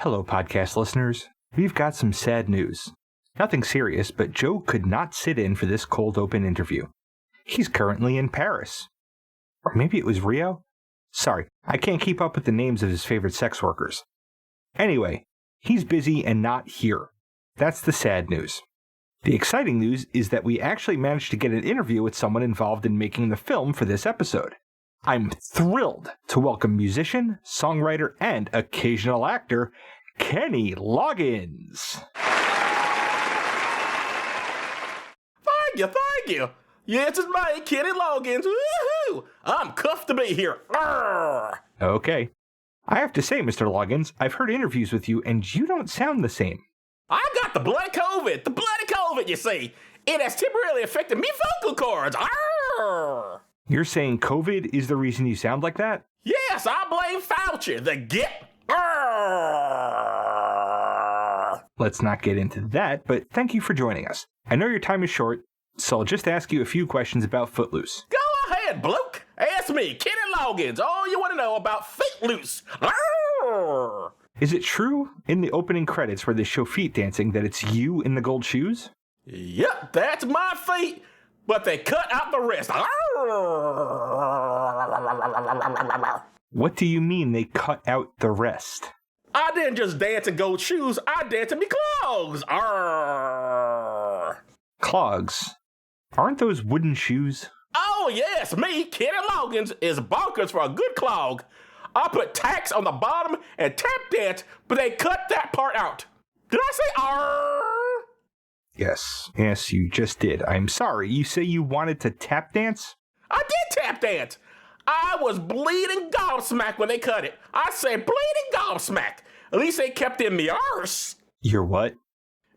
Hello, podcast listeners. We've got some sad news. Nothing serious, but Joe could not sit in for this cold open interview. He's currently in Paris. Or maybe it was Rio? Sorry, I can't keep up with the names of his favorite sex workers. Anyway, he's busy and not here. That's the sad news. The exciting news is that we actually managed to get an interview with someone involved in making the film for this episode. I'm thrilled to welcome musician, songwriter, and occasional actor, Kenny Loggins. Thank you. Yes, it's me, Kenny Loggins. Woohoo! I'm cuffed to be here. Arrgh. Okay. I have to say, Mr. Loggins, I've heard interviews with you, and you don't sound the same. I got the bloody COVID, you see. It has temporarily affected me vocal cords. Arrgh. You're saying COVID is the reason you sound like that? Yes, I blame Fauci, the git. Arrgh. Let's not get into that, but thank you for joining us. I know your time is short, so I'll just ask you a few questions about Footloose. Go ahead, bloke. Ask me, Kenny Loggins, all you want to know about Footloose. Arrgh. Is it true in the opening credits where they show feet dancing that it's you in the gold shoes? Yep, that's my feet, but they cut out the rest. What do you mean they cut out the rest? I didn't just dance in gold shoes, I danced in me clogs. Arrgh. Clogs? Aren't those wooden shoes? Oh yes, me, Kenny Loggins, is bonkers for a good clog. I put tacks on the bottom and tap dance, but they cut that part out. Did I say arrgh? Yes, you just did. I'm sorry, you say you wanted to tap dance? I did tap dance. I was bleeding gobsmack when they cut it. I said bleeding gobsmack. At least they kept in me arse. Your what?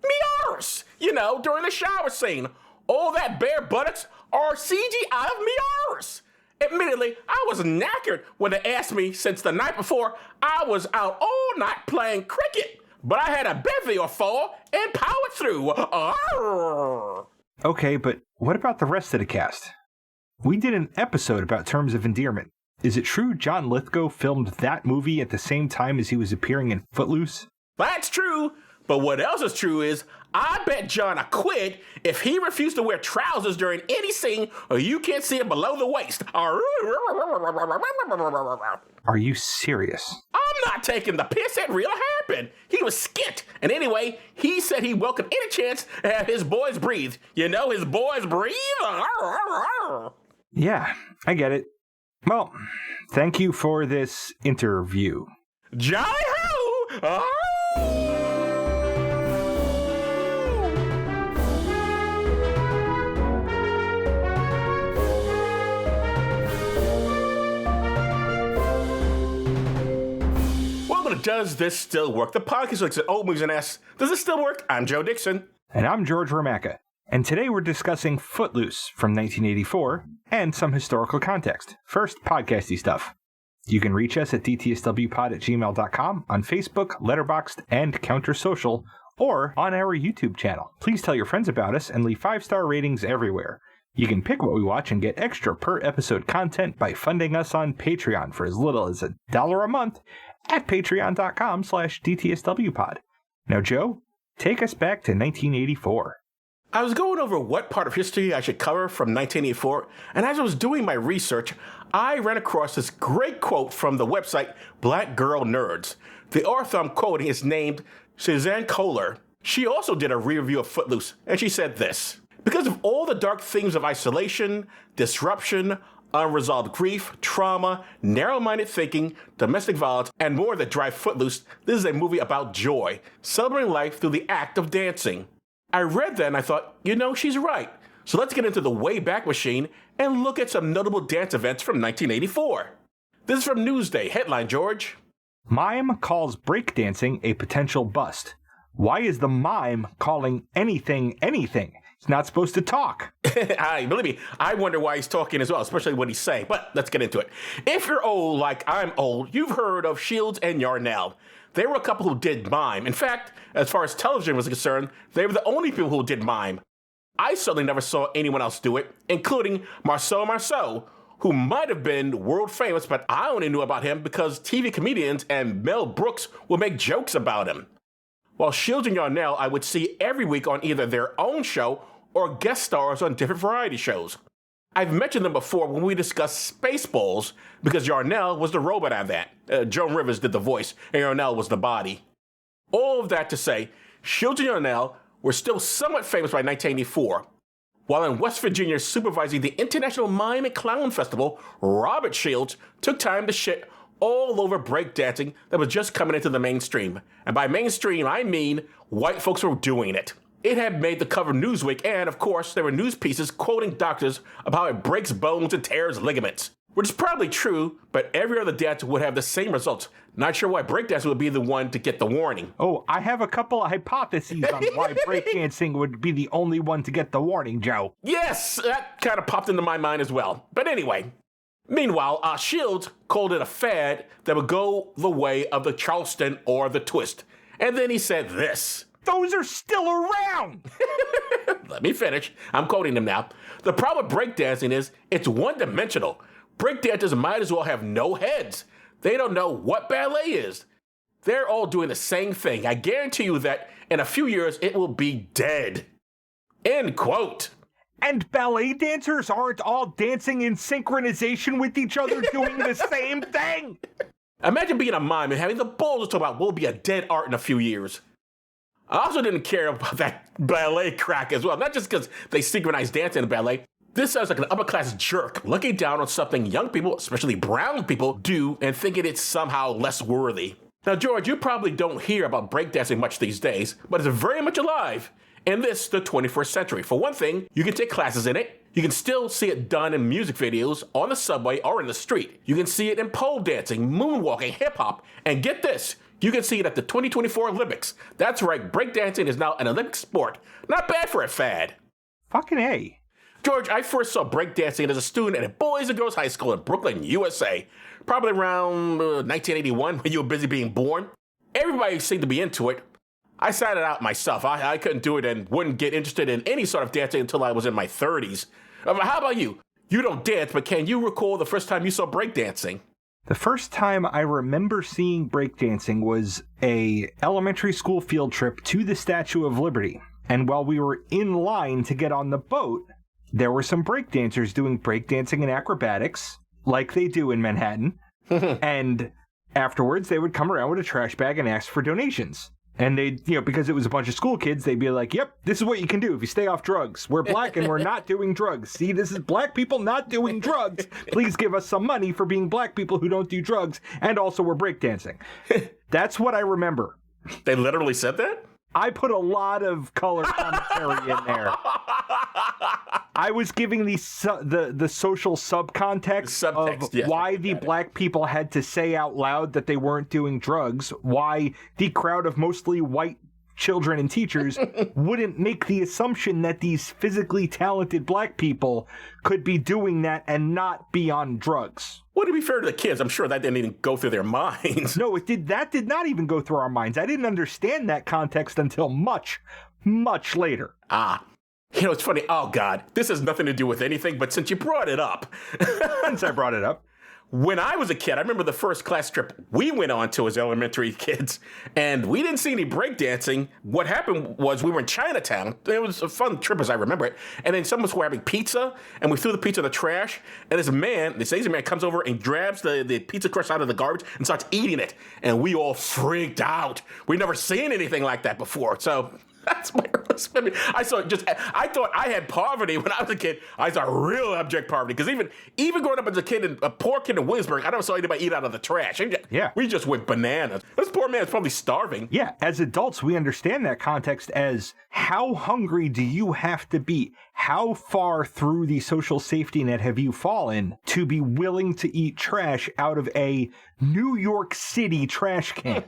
Me arse. You know, during the shower scene. All that bare buttocks are CGI of me arse. Admittedly, I was knackered when they asked me since the night before I was out all night playing cricket. But I had a bevy or four and powered through. Arrgh. Okay, but what about the rest of the cast? We did an episode about Terms of Endearment. Is it true John Lithgow filmed that movie at the same time as he was appearing in Footloose? That's true. But what else is true is I bet John a quid if he refused to wear trousers during any scene or you can't see it below the waist. Are you serious? I'm not taking the piss. It really happened. He was skint. And anyway, he said he welcomed any chance to have his boys breathe. You know his boys breathe? Yeah, I get it. Well, thank you for this interview. Jai-ho! Does this still work? The podcast looks at old movies and asks, does this still work? I'm Joe Dixon. And I'm George Romacka. And today we're discussing Footloose from 1984 and some historical context. First, podcasty stuff. You can reach us at dtswpod@gmail.com, on Facebook, Letterboxd, and Counter Social, or on our YouTube channel. Please tell your friends about us and leave 5-star ratings everywhere. You can pick what we watch and get extra per episode content by funding us on Patreon for as little as $1 a month at patreon.com/dtswpod. Now, Joe, take us back to 1984. I was going over what part of history I should cover from 1984, and as I was doing my research, I ran across this great quote from the website Black Girl Nerds. The author I'm quoting is named Suzanne Kohler. She also did a review of Footloose, and she said this: because of all the dark themes of isolation, disruption, unresolved grief, trauma, narrow-minded thinking, domestic violence, and more that drive Footloose, this is a movie about joy, celebrating life through the act of dancing. I read that and I thought, you know, she's right. So let's get into the Wayback Machine and look at some notable dance events from 1984. This is from Newsday. Headline, George. Mime calls breakdancing a potential bust. Why is the mime calling anything anything? He's not supposed to talk. Believe me, I wonder why he's talking as well, especially what he's saying. But let's get into it. If you're old like I'm old, you've heard of Shields and Yarnell. They were a couple who did mime. In fact, as far as television was concerned, they were the only people who did mime. I certainly never saw anyone else do it, including Marceau Marceau, who might have been world famous, but I only knew about him because TV comedians and Mel Brooks would make jokes about him. While Shields and Yarnell I would see every week on either their own show or guest stars on different variety shows. I've mentioned them before when we discussed Spaceballs because Yarnell was the robot on that. Joan Rivers did the voice and Yarnell was the body. All of that to say, Shields and Yarnell were still somewhat famous by 1984. While in West Virginia supervising the International Mime and Clown Festival, Robert Shields took time to shit all over breakdancing that was just coming into the mainstream. And by mainstream, I mean white folks were doing it. It had made the cover of Newsweek, and of course, there were news pieces quoting doctors about how it breaks bones and tears ligaments. Which is probably true, but every other dance would have the same results. Not sure why breakdancing would be the one to get the warning. Oh, I have a couple of hypotheses on why breakdancing would be the only one to get the warning, Joe. Yes, that kind of popped into my mind as well. But anyway, meanwhile, Shields called it a fad that would go the way of the Charleston or the twist. And then he said this. Those are still around! Let me finish. I'm quoting him now. The problem with breakdancing is it's one-dimensional. Breakdancers might as well have no heads. They don't know what ballet is. They're all doing the same thing. I guarantee you that in a few years, it will be dead. End quote. And ballet dancers aren't all dancing in synchronization with each other doing the same thing? Imagine being a mime and having the balls to talk about will be a dead art in a few years. I also didn't care about that ballet crack as well. Not just because they synchronized dancing in ballet. This sounds like an upper-class jerk looking down on something young people, especially brown people, do and thinking it's somehow less worthy. Now, George, you probably don't hear about breakdancing much these days, but it's very much alive in this, the 21st century. For one thing, you can take classes in it. You can still see it done in music videos, on the subway, or in the street. You can see it in pole dancing, moonwalking, hip-hop, and get this, you can see it at the 2024 Olympics. That's right, breakdancing is now an Olympic sport. Not bad for a fad. Fucking A. George, I first saw breakdancing as a student at a Boys and Girls High School in Brooklyn, USA. Probably around 1981 when you were busy being born. Everybody seemed to be into it. I sat it out myself. I couldn't do it and wouldn't get interested in any sort of dancing until I was in my 30s. How about you? You don't dance, but can you recall the first time you saw breakdancing? The first time I remember seeing breakdancing was a elementary school field trip to the Statue of Liberty. And while we were in line to get on the boat, there were some breakdancers doing breakdancing and acrobatics, like they do in Manhattan. And afterwards, they would come around with a trash bag and ask for donations. And they'd, because it was a bunch of school kids, they'd be like, yep, this is what you can do if you stay off drugs. We're black and we're not doing drugs. See, this is black people not doing drugs. Please give us some money for being black people who don't do drugs. And also we're breakdancing. That's what I remember. They literally said that? I put a lot of color commentary in there. I was giving the social subcontext of yes, why the black people had to say out loud that they weren't doing drugs, why the crowd of mostly white children and teachers wouldn't make the assumption that these physically talented black people could be doing that and not be on drugs. Well, to be fair to the kids, I'm sure that didn't even go through their minds. No, that did not even go through our minds. I didn't understand that context until much, much later. It's funny. Oh, God, this has nothing to do with anything, but since you brought it up. Since I brought it up. When I was a kid, I remember the first class trip we went on to as elementary kids, and we didn't see any breakdancing. What happened was we were in Chinatown. It was a fun trip as I remember it. And then someone was having pizza, and we threw the pizza in the trash. And this Asian man comes over and grabs the pizza crust out of the garbage and starts eating it. And we all freaked out. We'd never seen anything like that before. So that's my first memory. I thought I had poverty when I was a kid. I saw real abject poverty. Because even growing up as a poor kid in Williamsburg, I never saw anybody eat out of the trash. Yeah. We just went bananas. This poor man is probably starving. Yeah, as adults, we understand that context as how hungry do you have to be? How far through the social safety net have you fallen to be willing to eat trash out of a New York City trash can?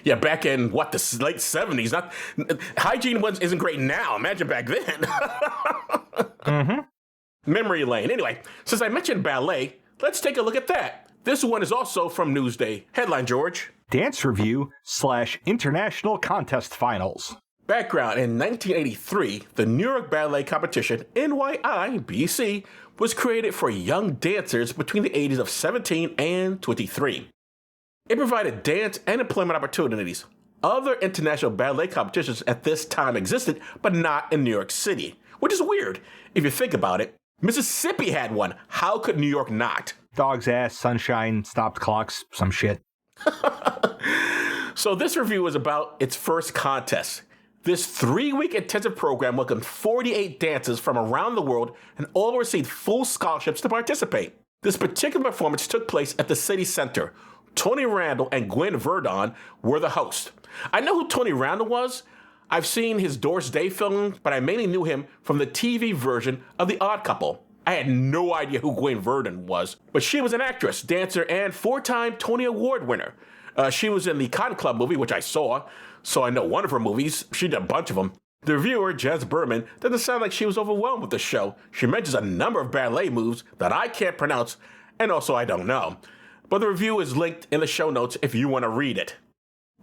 Yeah, back in, the late 70s. Hygiene isn't great now. Imagine back then. Mm-hmm. Memory lane. Anyway, since I mentioned ballet, let's take a look at that. This one is also from Newsday. Headline, George. Dance Review / International Contest Finals. Background: in 1983, the New York Ballet Competition, NYIBC, was created for young dancers between the ages of 17 and 23. It provided dance and employment opportunities. Other international ballet competitions at this time existed, but not in New York City, which is weird if you think about it. Mississippi had one. How could New York not? Dog's ass, sunshine, stopped clocks, some shit. So this review is about its first contest. This 3-week intensive program welcomed 48 dancers from around the world, and all received full scholarships to participate. This particular performance took place at the City Center. Tony Randall and Gwen Verdon were the hosts. I know who Tony Randall was. I've seen his Doris Day film, but I mainly knew him from the TV version of The Odd Couple. I had no idea who Gwen Verdon was, but she was an actress, dancer, and 4-time Tony Award winner. She was in the Cotton Club movie, which I saw, so I know one of her movies. She did a bunch of them. The reviewer, Jess Berman, doesn't sound like she was overwhelmed with the show. She mentions a number of ballet moves that I can't pronounce, and also I don't know. But the review is linked in the show notes if you want to read it.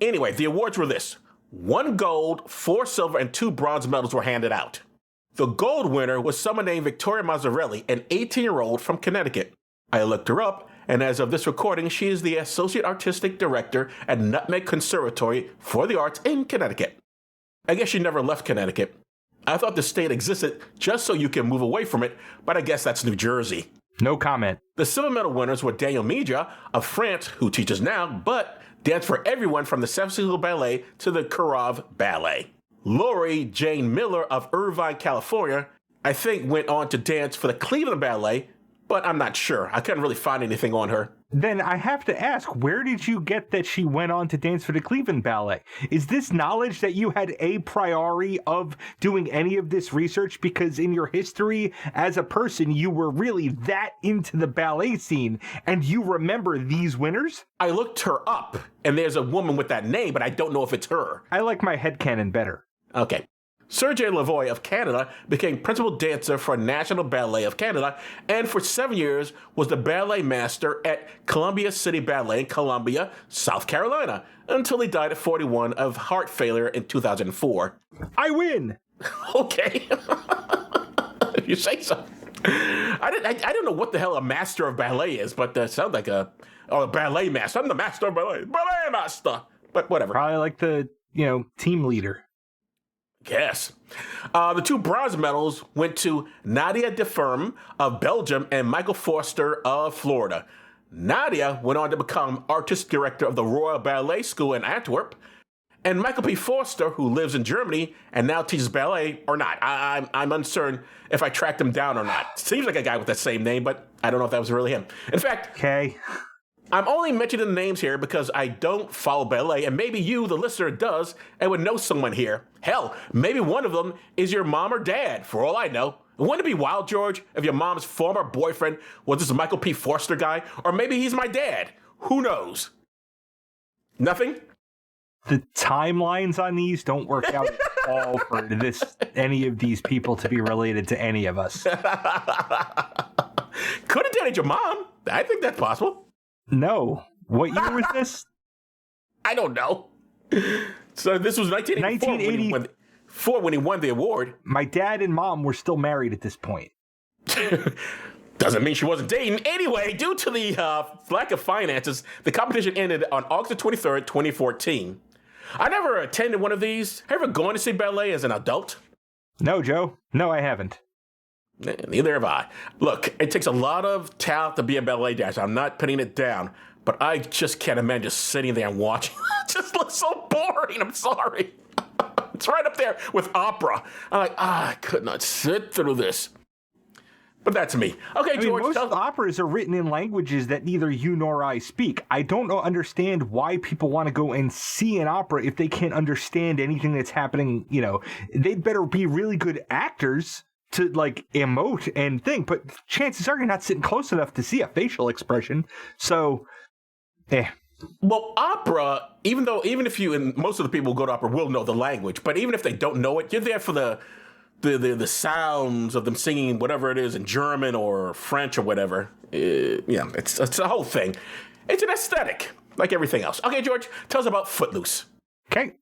Anyway, the awards were this. 1 gold, 4 silver, and 2 bronze medals were handed out. The gold winner was someone named Victoria Mazzarelli, an 18-year-old from Connecticut. I looked her up, and as of this recording, she is the Associate Artistic Director at Nutmeg Conservatory for the Arts in Connecticut. I guess she never left Connecticut. I thought the state existed just so you can move away from it, but I guess that's New Jersey. No comment. The silver medal winners were Daniel Mija of France, who teaches now, but danced for everyone from the Sevastopol Ballet to the Kurov Ballet. Lori Jane Miller of Irvine, California, I think went on to dance for the Cleveland Ballet, but I'm not sure. I couldn't really find anything on her. Then I have to ask, where did you get that she went on to dance for the Cleveland Ballet? Is this knowledge that you had a priori of doing any of this research? Because in your history as a person, you were really that into the ballet scene, and you remember these winners? I looked her up, and there's a woman with that name, but I don't know if it's her. I like my headcanon better. Okay. Sergei Lavoie of Canada became principal dancer for National Ballet of Canada, and for 7 years was the ballet master at Columbia City Ballet in Columbia, South Carolina, until he died at 41 of heart failure in 2004. I win! Okay. If you say so. I don't know what the hell a master of ballet is, but that sounds like a ballet master. I'm the master of ballet. Ballet master! But whatever. Probably like the, team leader. Yes. The 2 bronze medals went to Nadia DeFerm of Belgium and Michael Foster of Florida. Nadia went on to become artistic director of the Royal Ballet School in Antwerp. And Michael P. Foster, who lives in Germany and now teaches ballet, or not. I'm uncertain if I tracked him down or not. Seems like a guy with that same name, but I don't know if that was really him. In fact, okay. I'm only mentioning the names here because I don't follow ballet, and maybe you, the listener, does and would know someone here. Hell, maybe one of them is your mom or dad, for all I know. Wouldn't it be wild, George, if your mom's former boyfriend was this Michael P. Forster guy? Or maybe he's my dad. Who knows? Nothing? The timelines on these don't work out at all for any of these people to be related to any of us. Could have dated your mom. I think that's possible. No. What year was this? I don't know. So this was 1984 when he won the award. My dad and mom were still married at this point. Doesn't mean she wasn't dating. Anyway, due to the lack of finances, the competition ended on August 23rd, 2014. I never attended one of these. Have you ever gone to see ballet as an adult? No, Joe. No, I haven't. Neither have I. Look, it takes a lot of talent to be a ballet dancer. I'm not putting it down, but I just can't imagine just sitting there and watching. It just looks so boring. I'm sorry. It's right up there with opera. I'm like, I could not sit through this. But that's me. Okay, George. Most operas are written in languages that neither you nor I speak. I don't understand why people want to go and see an opera if they can't understand anything that's happening. They'd better be really good actors to emote and think, but chances are you're not sitting close enough to see a facial expression. So, Well, opera, even if you, and most of the people who go to opera will know the language, but even if they don't know it, you're there for the sounds of them singing whatever it is in German or French or whatever. It's a whole thing. It's an aesthetic, like everything else. Okay, George, tell us about Footloose. Okay.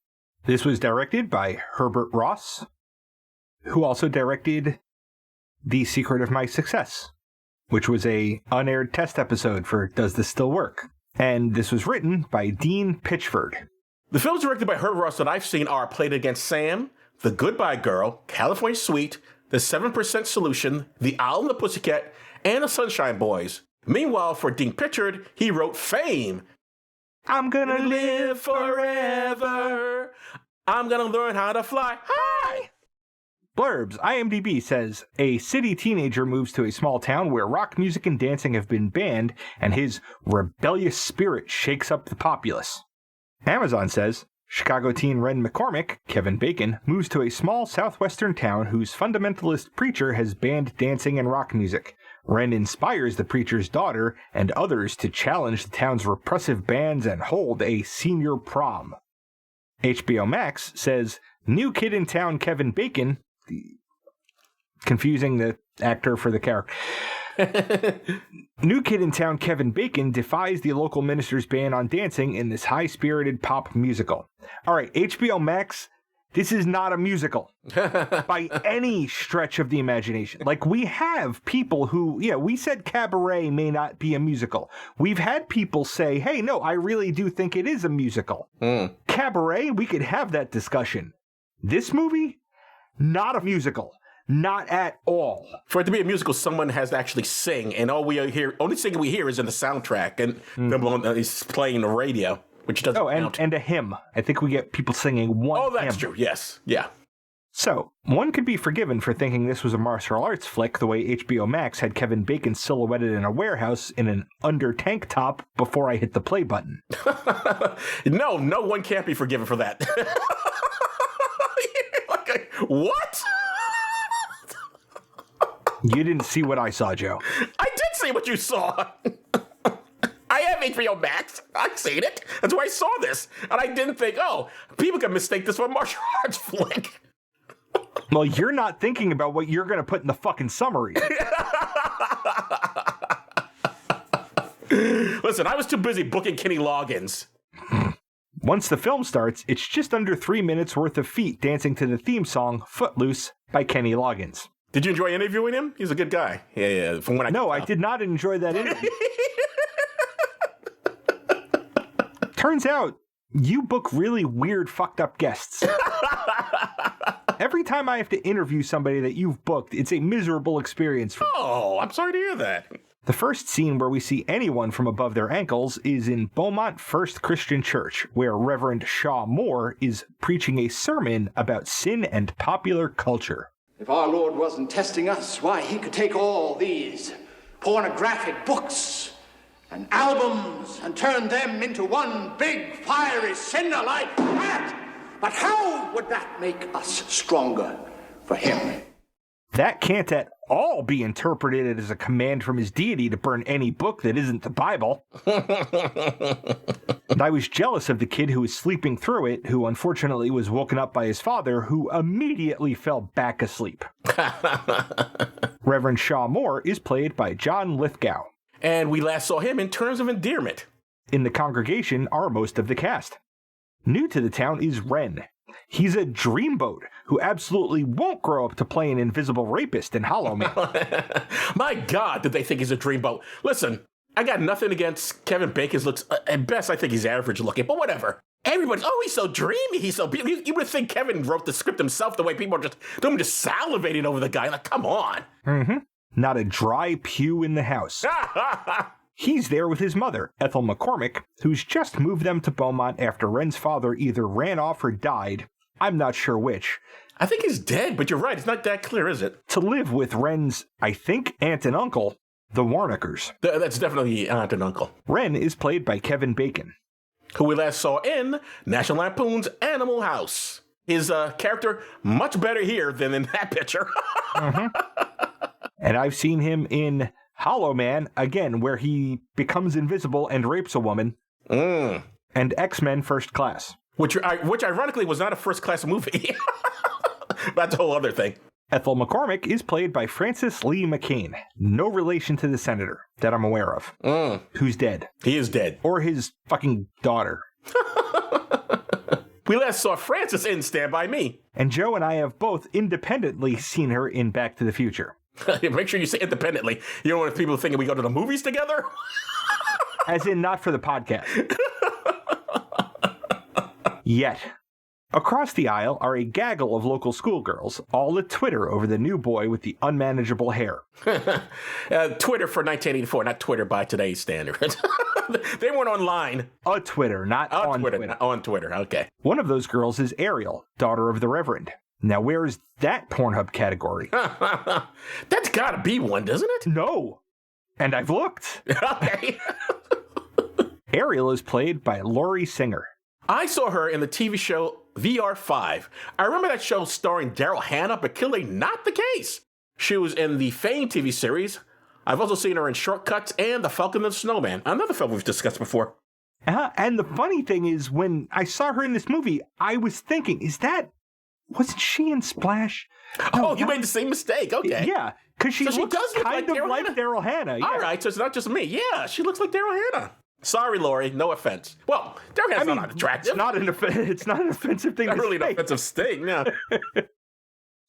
This was directed by Herbert Ross, who also directed The Secret of My Success, which was a unaired test episode for Does This Still Work? And this was written by Dean Pitchford. The films directed by Herbert Ross that I've seen are Played Against Sam, The Goodbye Girl, California Suite, The 7% Solution, The Owl and the Pussycat, and The Sunshine Boys. Meanwhile, for Dean Pitchford, he wrote Fame. I'm gonna live forever. I'm gonna learn how to fly high. Blurbs. IMDb says, a city teenager moves to a small town where rock music and dancing have been banned, and his rebellious spirit shakes up the populace. Amazon says, Chicago teen Ren McCormick, Kevin Bacon, moves to a small southwestern town whose fundamentalist preacher has banned dancing and rock music. Ren inspires the preacher's daughter and others to challenge the town's repressive bans and hold a senior prom. HBO Max says, new kid in town Kevin Bacon, confusing the actor for the character. New kid in town Kevin Bacon defies the local minister's ban on dancing in this high-spirited pop musical. All right, HBO Max, this is not a musical by any stretch of the imagination. Like, we have people who, we said Cabaret may not be a musical. We've had people say, hey, no, I really do think it is a musical. Cabaret, we could have that discussion. This movie, not a musical. Not at all. For it to be a musical, someone has to actually sing, and only singing we hear is in the soundtrack, and is playing the radio, which doesn't count. And a hymn. I think we get people singing one hymn. Oh, that's true, yes, yeah. So, one could be forgiven for thinking this was a martial arts flick the way HBO Max had Kevin Bacon silhouetted in a warehouse in an under tank top before I hit the play button. No one can't be forgiven for that. What? You didn't see what I saw, Joe. I did see what you saw. I have HBO Max. I've seen it. That's why I saw this. And I didn't think, people can mistake this for a martial arts flick. Well, you're not thinking about what you're going to put in the fucking summary. Listen, I was too busy booking Kenny Loggins. Once the film starts, it's just under 3 minutes worth of feet dancing to the theme song, Footloose, by Kenny Loggins. Did you enjoy interviewing him? He's a good guy. Yeah. From when I did not enjoy that interview. Turns out, you book really weird, fucked up guests. Every time I have to interview somebody that you've booked, it's a miserable experience. Oh, I'm sorry to hear that. The first scene where we see anyone from above their ankles is in Beaumont First Christian Church, where Reverend Shaw Moore is preaching a sermon about sin and popular culture. If our Lord wasn't testing us, why, he could take all these pornographic books and albums and turn them into one big fiery cinder like that. But how would that make us stronger for him? That can't at all be interpreted as a command from his deity to burn any book that isn't the Bible. And I was jealous of the kid who was sleeping through it, who unfortunately was woken up by his father, who immediately fell back asleep. Reverend Shaw Moore is played by John Lithgow. And we last saw him in Terms of Endearment. In the congregation are most of the cast. New to the town is Ren. He's a dreamboat who absolutely won't grow up to play an invisible rapist in Hollow Man. My God, did they think he's a dreamboat? Listen, I got nothing against Kevin Bacon's looks. At best, I think he's average looking, but whatever. Everybody's, he's so dreamy. He's so beautiful. You would think Kevin wrote the script himself the way people are just salivating over the guy. Like, come on. Mm-hmm. Not a dry pew in the house. He's there with his mother, Ethel McCormick, who's just moved them to Beaumont after Ren's father either ran off or died. I'm not sure which. I think he's dead, but you're right. It's not that clear, is it? To live with Ren's, I think, aunt and uncle, the Warnickers. That's definitely aunt and uncle. Ren is played by Kevin Bacon, who we last saw in National Lampoon's Animal House. His character much better here than in that picture. Mm-hmm. And I've seen him in Hollow Man, again, where he becomes invisible and rapes a woman. And X-Men First Class. Which ironically was not a first-class movie. That's a whole other thing. Ethel McCormick is played by Francis Lee McCain. No relation to the senator that I'm aware of. Who's dead. He is dead. Or his fucking daughter. We last saw Frances in Stand By Me. And Joe and I have both independently seen her in Back to the Future. Make sure you say independently. You don't want people thinking we go to the movies together? As in, not for the podcast. Yet. Across the aisle are a gaggle of local schoolgirls, all at Twitter over the new boy with the unmanageable hair. Twitter for 1984, not Twitter by today's standards. They weren't online. A Twitter, not on Twitter. Not on Twitter, okay. One of those girls is Ariel, daughter of the Reverend. Now, where's that Pornhub category? That's gotta be one, doesn't it? No. And I've looked. Okay. Ariel is played by Laurie Singer. I saw her in the TV show VR5. I remember that show starring Daryl Hannah, but clearly not the case. She was in the Fame TV series. I've also seen her in Shortcuts and The Falcon and the Snowman, another film we've discussed before. And the funny thing is, when I saw her in this movie, I was thinking, wasn't she in Splash? No, you made the same mistake. Okay. Yeah, because she looks does look kind of like Daryl Hannah. Yeah. All right, so it's not just me. Yeah, she looks like Daryl Hannah. Sorry, Laurie, no offense. Well, Daryl Hannah's not attractive. It's not an offensive thing to say. Not really an offensive sting, no.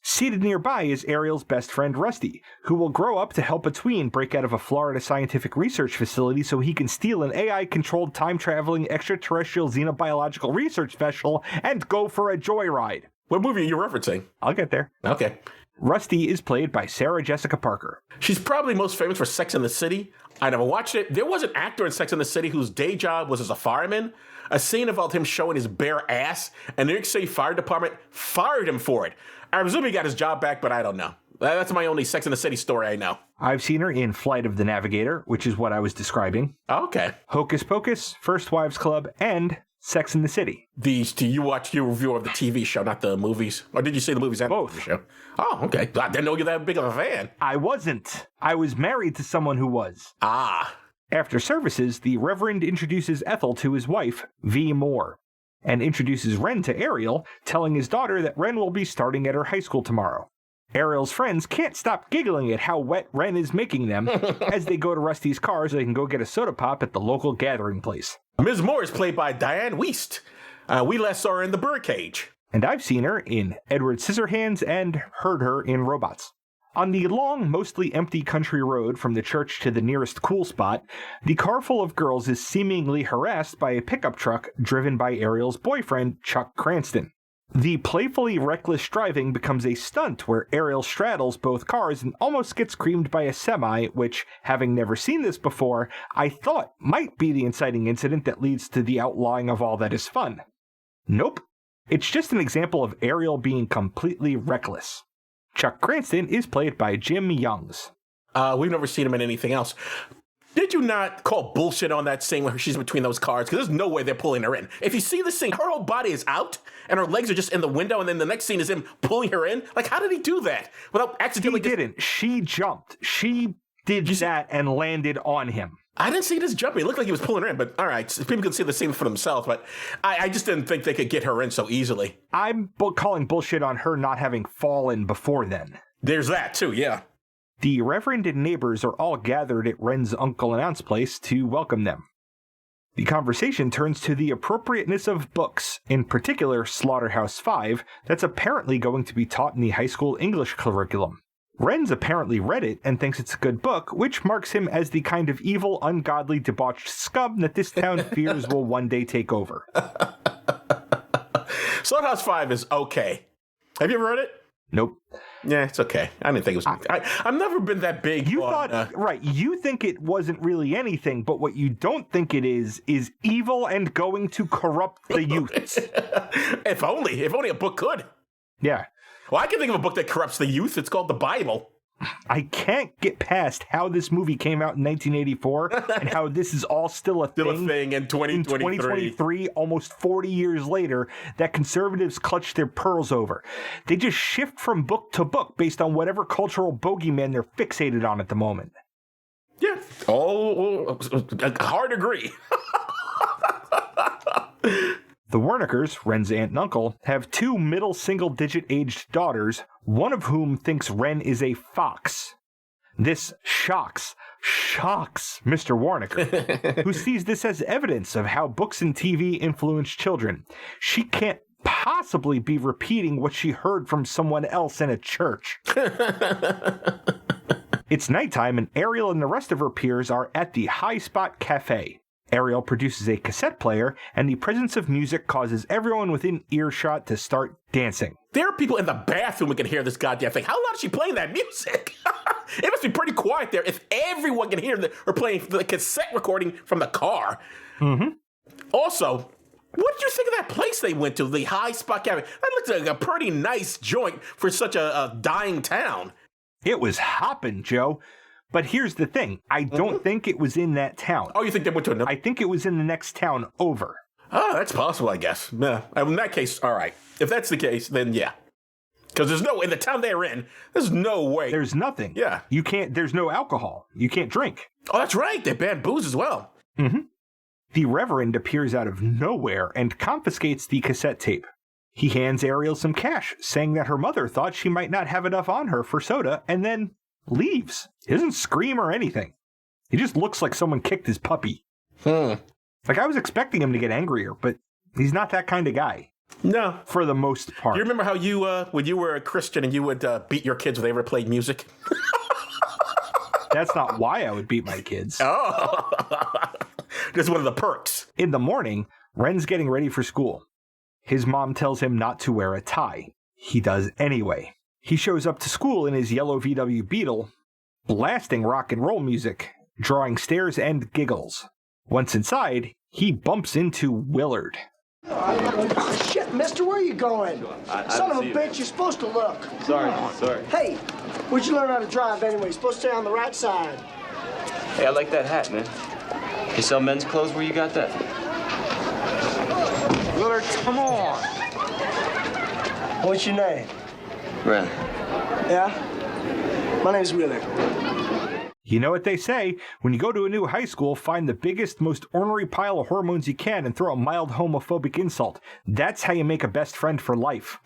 Seated nearby is Ariel's best friend, Rusty, who will grow up to help a tween break out of a Florida scientific research facility so he can steal an AI-controlled time-traveling extraterrestrial xenobiological research vessel and go for a joyride. What movie are you referencing? I'll get there. Okay. Rusty is played by Sarah Jessica Parker. She's probably most famous for Sex and the City. I never watched it. There was an actor in Sex and the City whose day job was as a fireman. A scene involved him showing his bare ass, and the New York City Fire Department fired him for it. I presume he got his job back, but I don't know. That's my only Sex and the City story I know. I've seen her in Flight of the Navigator, which is what I was describing. Okay. Hocus Pocus, First Wives Club, and Sex and the City. Do you watch your review of the TV show, not the movies? Or did you see the movies and both? The show? Oh, okay. I didn't know you're that big of a fan. I wasn't. I was married to someone who was. Ah. After services, the Reverend introduces Ethel to his wife, V. Moore, and introduces Ren to Ariel, telling his daughter that Ren will be starting at her high school tomorrow. Ariel's friends can't stop giggling at how wet Ren is making them as they go to Rusty's car so they can go get a soda pop at the local gathering place. Ms. Moore is played by Diane Wiest. We last saw her in The Birdcage. And I've seen her in Edward Scissorhands and heard her in Robots. On the long, mostly empty country road from the church to the nearest cool spot, the car full of girls is seemingly harassed by a pickup truck driven by Ariel's boyfriend, Chuck Cranston. The playfully reckless driving becomes a stunt where Ariel straddles both cars and almost gets creamed by a semi, which, having never seen this before, I thought might be the inciting incident that leads to the outlawing of all that is fun. Nope. It's just an example of Ariel being completely reckless. Chuck Cranston is played by Jim Youngs. We've never seen him in anything else. Did you not call bullshit on that scene where she's between those cars? Because there's no way they're pulling her in. If you see the scene, her whole body is out, and her legs are just in the window, and then the next scene is him pulling her in. Like, how did he do that? Without accidentally... He didn't. She jumped. She did that and landed on him. I didn't see this jumping. It looked like he was pulling her in, but all right, so people can see the scene for themselves, but I just didn't think they could get her in so easily. I'm calling bullshit on her not having fallen before then. There's that, too, yeah. The Reverend and neighbors are all gathered at Ren's Uncle and Aunt's place to welcome them. The conversation turns to the appropriateness of books, in particular Slaughterhouse-5, that's apparently going to be taught in the high school English curriculum. Ren's apparently read it and thinks it's a good book, which marks him as the kind of evil, ungodly, debauched scum that this town fears will one day take over. Slaughterhouse-5 is okay. Have you ever read it? Nope. Yeah, it's okay. I didn't think it was... I've never been that big. You thought... Right, you think it wasn't really anything, but what you don't think it is evil and going to corrupt the youth. If only a book could. Yeah. Well, I can think of a book that corrupts the youth. It's called the Bible. I can't get past how this movie came out in 1984 and how this is all still a thing in 2023. In 2023, almost 40 years later, that conservatives clutch their pearls over. They just shift from book to book based on whatever cultural bogeyman they're fixated on at the moment. Yeah. Hard agree. The Wernicke's, Ren's aunt and uncle, have two middle single-digit aged daughters, one of whom thinks Ren is a fox. This shocks Mr. Wernicker, who sees this as evidence of how books and TV influence children. She can't possibly be repeating what she heard from someone else in a church. It's nighttime, and Ariel and the rest of her peers are at the High Spot Cafe. Ariel produces a cassette player, and the presence of music causes everyone within earshot to start dancing. There are people in the bathroom who can hear this goddamn thing. How loud is she playing that music? It must be pretty quiet there if everyone can hear her playing the cassette recording from the car. Mm-hmm. Also, what did you think of that place they went to, the High Spot Cafe? That looks like a pretty nice joint for such a dying town. It was hopping, Joe. But here's the thing. I don't think it was in that town. Oh, you think they went to another? I think it was in the next town over. Oh, that's possible, I guess. Yeah. In that case, all right. If that's the case, then yeah. Because in the town they're in, there's no way. There's nothing. Yeah. There's no alcohol. You can't drink. Oh, that's right. They banned booze as well. Mm-hmm. The Reverend appears out of nowhere and confiscates the cassette tape. He hands Ariel some cash, saying that her mother thought she might not have enough on her for soda, and then leaves. He doesn't scream or anything. He just looks like someone kicked his puppy. Like, I was expecting him to get angrier, but he's not that kind of guy. No. For the most part. You remember how you, when you were a Christian and you would beat your kids when they ever played music? That's not why I would beat my kids. Oh. That's one of the perks. In the morning, Ren's getting ready for school. His mom tells him not to wear a tie. He does anyway. He shows up to school in his yellow VW Beetle, blasting rock and roll music, drawing stares and giggles. Once inside, he bumps into Willard. Oh, shit, mister, where are you going? Son of a bitch, you're supposed to look. Sorry. Hey, where'd you learn how to drive anyway? You're supposed to stay on the right side. Hey, I like that hat, man. You sell men's clothes? Where you got that? Willard, come on. What's your name? Ren. Yeah? My name's Willard. You know what they say, when you go to a new high school, find the biggest, most ornery pile of hormones you can and throw a mild homophobic insult. That's how you make a best friend for life.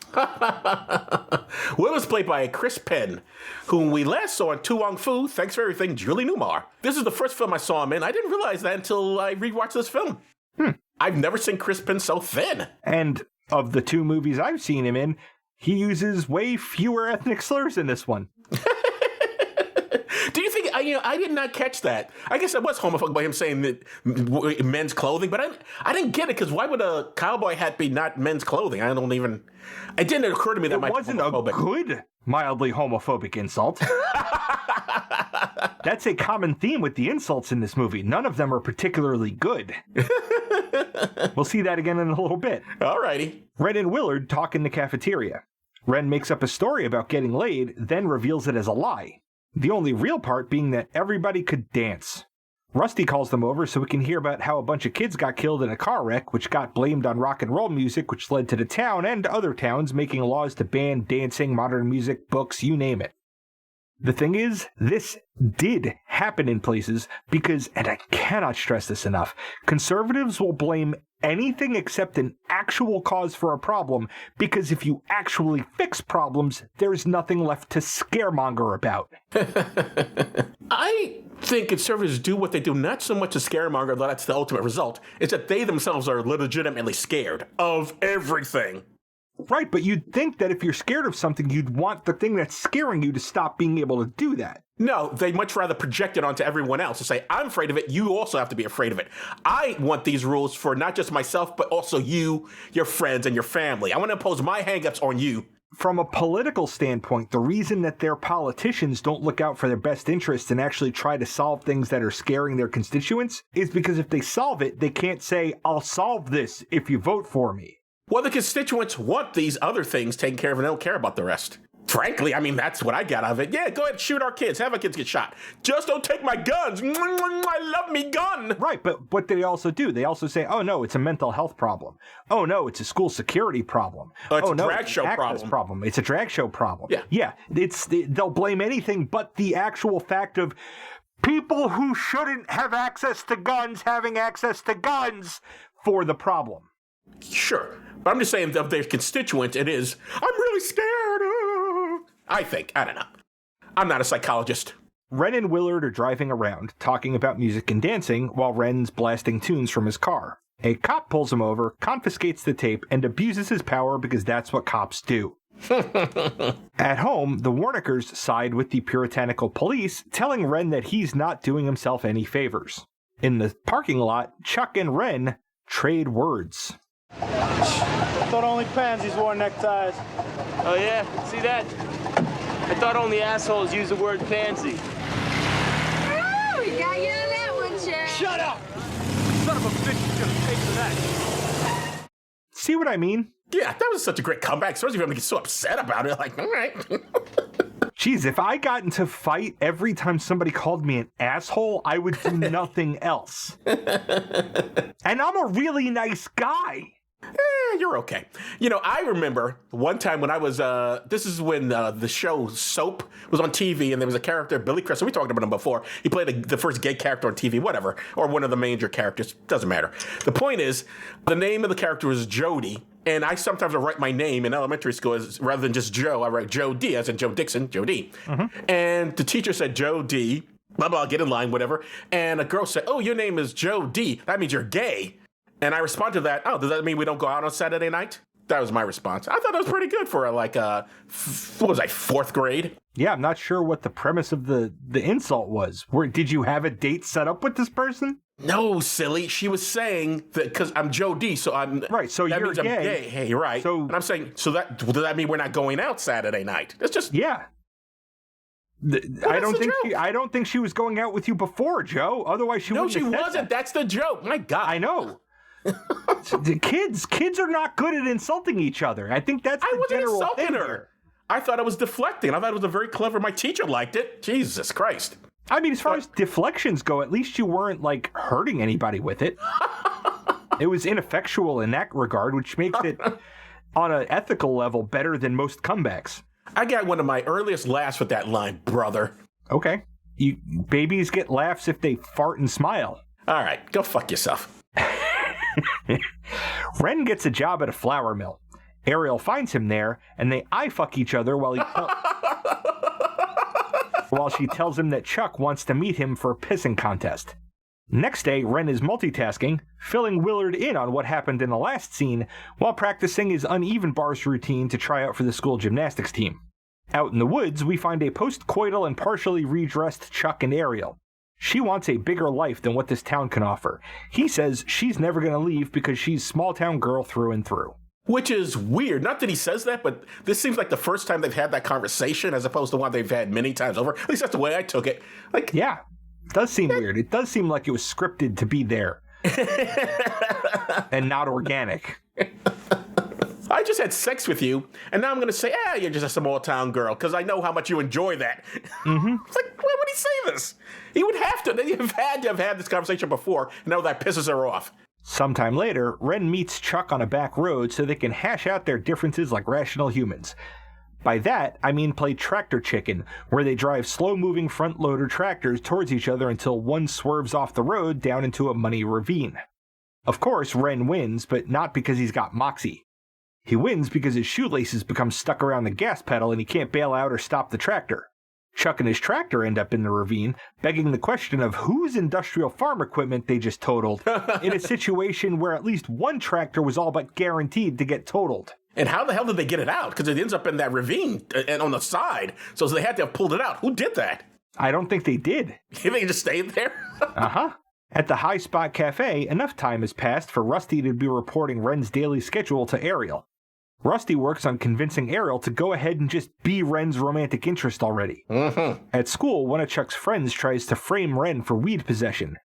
Will is played by Chris Penn, whom we last saw in Tu Wong Fu, Thanks for Everything, Julie Newmar. This is the first film I saw him in. I didn't realize that until I rewatched this film. I've never seen Chris Penn so thin. And of the two movies I've seen him in, he uses way fewer ethnic slurs in this one. Do you think, I did not catch that. I guess I was homophobic by him saying that men's clothing, but I didn't get it, because why would a cowboy hat be not men's clothing? It didn't occur to me that it wasn't a good, mildly homophobic insult. That's a common theme with the insults in this movie. None of them are particularly good. We'll see that again in a little bit. Alrighty. Ren and Willard talk in the cafeteria. Ren makes up a story about getting laid, then reveals it as a lie. The only real part being that everybody could dance. Rusty calls them over so we can hear about how a bunch of kids got killed in a car wreck, which got blamed on rock and roll music, which led to the town and other towns making laws to ban dancing, modern music, books, you name it. The thing is, this did happen in places because, and I cannot stress this enough, conservatives will blame anything except an actual cause for a problem, because if you actually fix problems, there's nothing left to scaremonger about. I think conservatives do what they do not so much to scaremonger, though that's the ultimate result. It's that they themselves are legitimately scared of everything. Right, but you'd think that if you're scared of something, you'd want the thing that's scaring you to stop being able to do that. No, they'd much rather project it onto everyone else and say, I'm afraid of it, you also have to be afraid of it. I want these rules for not just myself, but also you, your friends, and your family. I want to impose my hang-ups on you. From a political standpoint, the reason that their politicians don't look out for their best interests and actually try to solve things that are scaring their constituents is because if they solve it, they can't say, I'll solve this if you vote for me. Well, the constituents want these other things taken care of and they don't care about the rest. Frankly, that's what I got out of it. Yeah, go ahead, shoot our kids, have our kids get shot. Just don't take my guns. I love me gun. Right, but what they also do, they also say, oh no, it's a mental health problem. Oh no, it's a school security problem. It's a no, drag show problem. It's a drag show problem. Yeah. They'll blame anything but the actual fact of people who shouldn't have access to guns having access to guns for the problem. Sure. But I'm just saying of their constituents, it is, I'm really scared. I think. I don't know. I'm not a psychologist. Ren and Willard are driving around, talking about music and dancing, while Ren's blasting tunes from his car. A cop pulls him over, confiscates the tape, and abuses his power because that's what cops do. At home, the Warnickers side with the puritanical police, telling Ren that he's not doing himself any favors. In the parking lot, Chuck and Ren trade words. I thought only pansies wore neckties. Oh, yeah? See that? I thought only assholes use the word pansy. Oh, we got you on that one, Chuck. Shut up! Son of a bitch is gonna pay for that. See what I mean? Yeah, that was such a great comeback, especially if I'm get so upset about it. Like, all right. Jeez, if I got into fight every time somebody called me an asshole, I would do nothing else. And I'm a really nice guy. You're okay. You know, I remember one time when I was, this is when the show Soap was on TV, and there was a character, Billy Crystal. We talked about him before. He played the first gay character on TV, whatever, or one of the major characters. Doesn't matter. The point is, the name of the character was Jody, and I sometimes would write my name in elementary school as, rather than just Joe, I write Joe D, as in Joe Dixon, Joe D. Mm-hmm. And the teacher said, Joe D, blah, blah, get in line, whatever. And a girl said, oh, your name is Joe D. That means you're gay. And I responded to that, oh, does that mean we don't go out on Saturday night? That was my response. I thought that was pretty good for what was I, 4th grade? Yeah, I'm not sure what the premise of the insult was. Did you have a date set up with this person? No, silly. She was saying that because I'm Joe D, so I'm... Right, so that you're means gay. I'm gay. Hey, right. So, and I'm saying, does that mean we're not going out Saturday night? It's just... Yeah. I don't think she was going out with you before, Joe. Otherwise, she wouldn't have said wasn't. that. That's the joke. My God. I know. The kids are not good at insulting each other. I think that's the general insulting thing her. here. I thought it was deflecting. I thought it was a very clever. My teacher liked it. Jesus Christ. I mean, as far as deflections go, at least you weren't like hurting anybody with it. It was ineffectual in that regard, which makes it on an ethical level better than most comebacks. I got one of my earliest laughs with that line, brother. Okay. Babies get laughs if they fart and smile. All right, go fuck yourself. Ren gets a job at a flour mill. Ariel finds him there, and they eye-fuck each other while she tells him that Chuck wants to meet him for a pissing contest. Next day, Ren is multitasking, filling Willard in on what happened in the last scene, while practicing his uneven bars routine to try out for the school gymnastics team. Out in the woods, we find a post-coital and partially redressed Chuck and Ariel. She wants a bigger life than what this town can offer. He says she's never going to leave because she's small-town girl through and through. Which is weird. Not that he says that, but this seems like the first time they've had that conversation as opposed to one they've had many times over. At least that's the way I took it. Yeah, it does seem weird. It does seem like it was scripted to be there. And not organic. I just had sex with you, and now I'm going to say, you're just a small town girl, because I know how much you enjoy that. Mm-hmm. It's like, why would he say this? He would have to. They've had to have had this conversation before. Now that pisses her off. Sometime later, Ren meets Chuck on a back road so they can hash out their differences like rational humans. By that, I mean play tractor chicken, where they drive slow-moving front-loader tractors towards each other until one swerves off the road down into a muddy ravine. Of course, Ren wins, but not because he's got moxie. He wins because his shoelaces become stuck around the gas pedal and he can't bail out or stop the tractor. Chuck and his tractor end up in the ravine, begging the question of whose industrial farm equipment they just totaled, in a situation where at least one tractor was all but guaranteed to get totaled. And how the hell did they get it out? Because it ends up in that ravine and on the side, so they had to have pulled it out. Who did that? I don't think they did. They just stayed there? Uh-huh. At the High Spot Cafe, enough time has passed for Rusty to be reporting Ren's daily schedule to Ariel. Rusty works on convincing Ariel to go ahead and just be Ren's romantic interest already. Mm-hmm. At school, one of Chuck's friends tries to frame Ren for weed possession.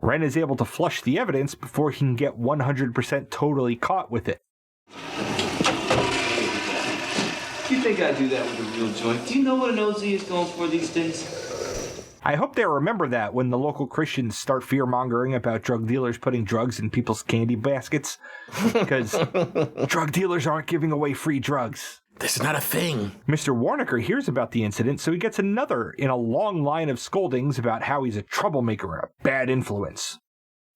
Ren is able to flush the evidence before he can get 100% totally caught with it. You think I'd do that with a real joint? Do you know what an OZ is going for these days? I hope they remember that when the local Christians start fear-mongering about drug dealers putting drugs in people's candy baskets. Because drug dealers aren't giving away free drugs. This is not a thing. Mr. Warnicker hears about the incident, so he gets another in a long line of scoldings about how he's a troublemaker and a bad influence.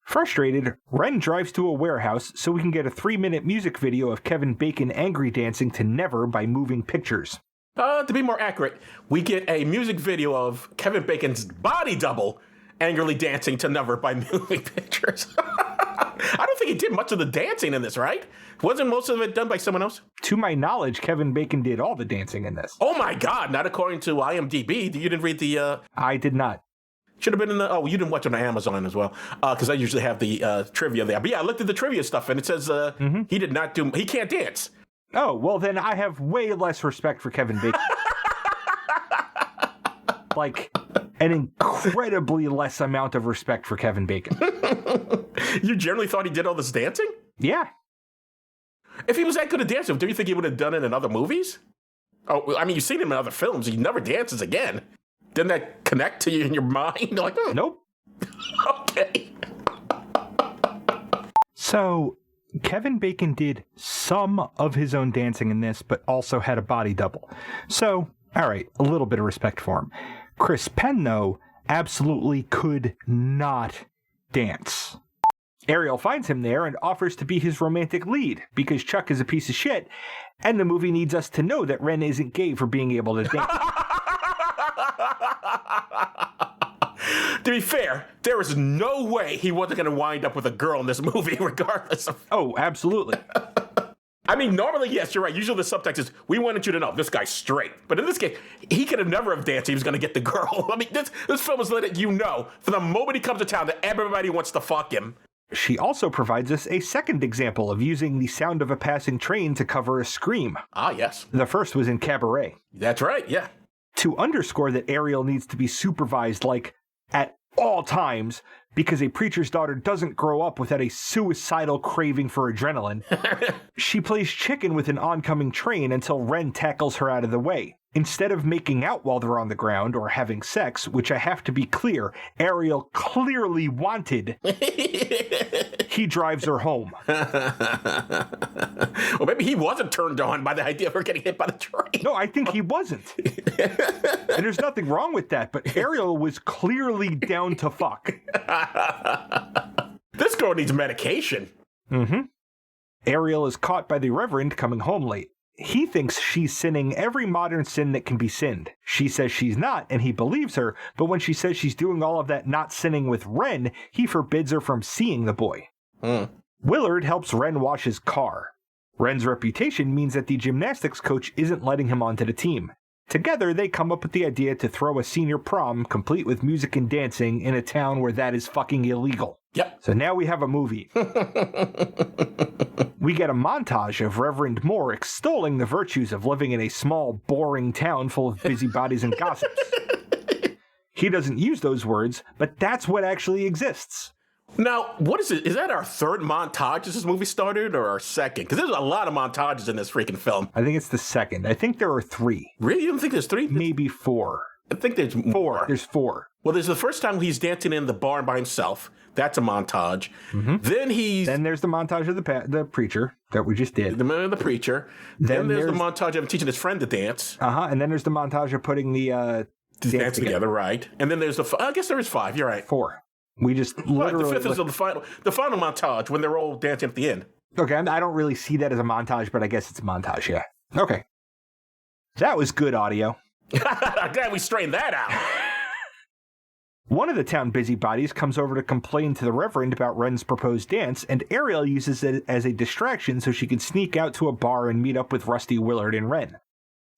Frustrated, Ren drives to a warehouse so we can get a 3-minute music video of Kevin Bacon angry dancing to Never by Moving Pictures. To be more accurate, we get a music video of Kevin Bacon's body double angrily dancing to Never by Moving Pictures. I don't think he did much of the dancing in this, right? Wasn't most of it done by someone else? To my knowledge, Kevin Bacon did all the dancing in this. Oh my God, not according to IMDb. You didn't read the... I did not. Should have been in the... Oh, you didn't watch it on Amazon as well. Because I usually have the trivia there. But yeah, I looked at the trivia stuff and it says he did not do... He can't dance. Oh, well then I have way less respect for Kevin Bacon. Like, an incredibly less amount of respect for Kevin Bacon. You generally thought he did all this dancing? Yeah. If he was that good at dancing, do you think he would have done it in other movies? Oh, I mean, you've seen him in other films. He never dances again. Didn't that connect to you in your mind? You're like, Nope. Okay. So, Kevin Bacon did some of his own dancing in this, but also had a body double. So, all right, a little bit of respect for him. Chris Penn, though, absolutely could not dance. Ariel finds him there and offers to be his romantic lead because Chuck is a piece of shit, and the movie needs us to know that Ren isn't gay for being able to dance. To be fair, there is no way he wasn't going to wind up with a girl in this movie, regardless of... Oh, absolutely. I mean, normally, yes, you're right. Usually the subtext is, we wanted you to know this guy's straight. But in this case, he could have never have danced. He was going to get the girl. I mean, this film is letting you know, from the moment he comes to town, that everybody wants to fuck him. She also provides us a second example of using the sound of a passing train to cover a scream. Ah, yes. The first was in Cabaret. That's right, yeah. To underscore that Ariel needs to be supervised, like, at all times, because a preacher's daughter doesn't grow up without a suicidal craving for adrenaline, she plays chicken with an oncoming train until Ren tackles her out of the way. Instead of making out while they're on the ground or having sex, which I have to be clear, Ariel clearly wanted, he drives her home. Well, maybe he wasn't turned on by the idea of her getting hit by the train. No, I think he wasn't. And there's nothing wrong with that, but Ariel was clearly down to fuck. This girl needs medication. Mm-hmm. Ariel is caught by the Reverend coming home late. He thinks she's sinning every modern sin that can be sinned. She says she's not, and he believes her, but when she says she's doing all of that not sinning with Ren, he forbids her from seeing the boy. Willard helps Ren wash his car. Ren's reputation means that the gymnastics coach isn't letting him onto the team. Together, they come up with the idea to throw a senior prom, complete with music and dancing, in a town where that is fucking illegal. Yep. So now we have a movie. We get a montage of Reverend Moore extolling the virtues of living in a small, boring town full of busybodies and gossips. He doesn't use those words, but that's what actually exists. Now, what is it? Is that our third montage as this movie started, or our second? Because there's a lot of montages in this freaking film. I think it's the second. I think there are 3. Really? You don't think there's 3? Maybe 4. I think there's 4. There's 4. Well, there's the first time he's dancing in the barn by himself. That's a montage. Mm-hmm. Then there's the montage of the preacher that we just did. The preacher. Then there's the montage of him teaching his friend to dance. And then there's the montage of putting the dance together, right? And then there's I guess there is 5. You're right. 4. We just literally... The 5th is the final montage when they're all dancing at the end. Okay, I don't really see that as a montage, but I guess it's a montage, yeah. Okay. That was good audio. Glad we straightened that out. One of the town busybodies comes over to complain to the Reverend about Ren's proposed dance, and Ariel uses it as a distraction so she can sneak out to a bar and meet up with Rusty, Willard, and Ren.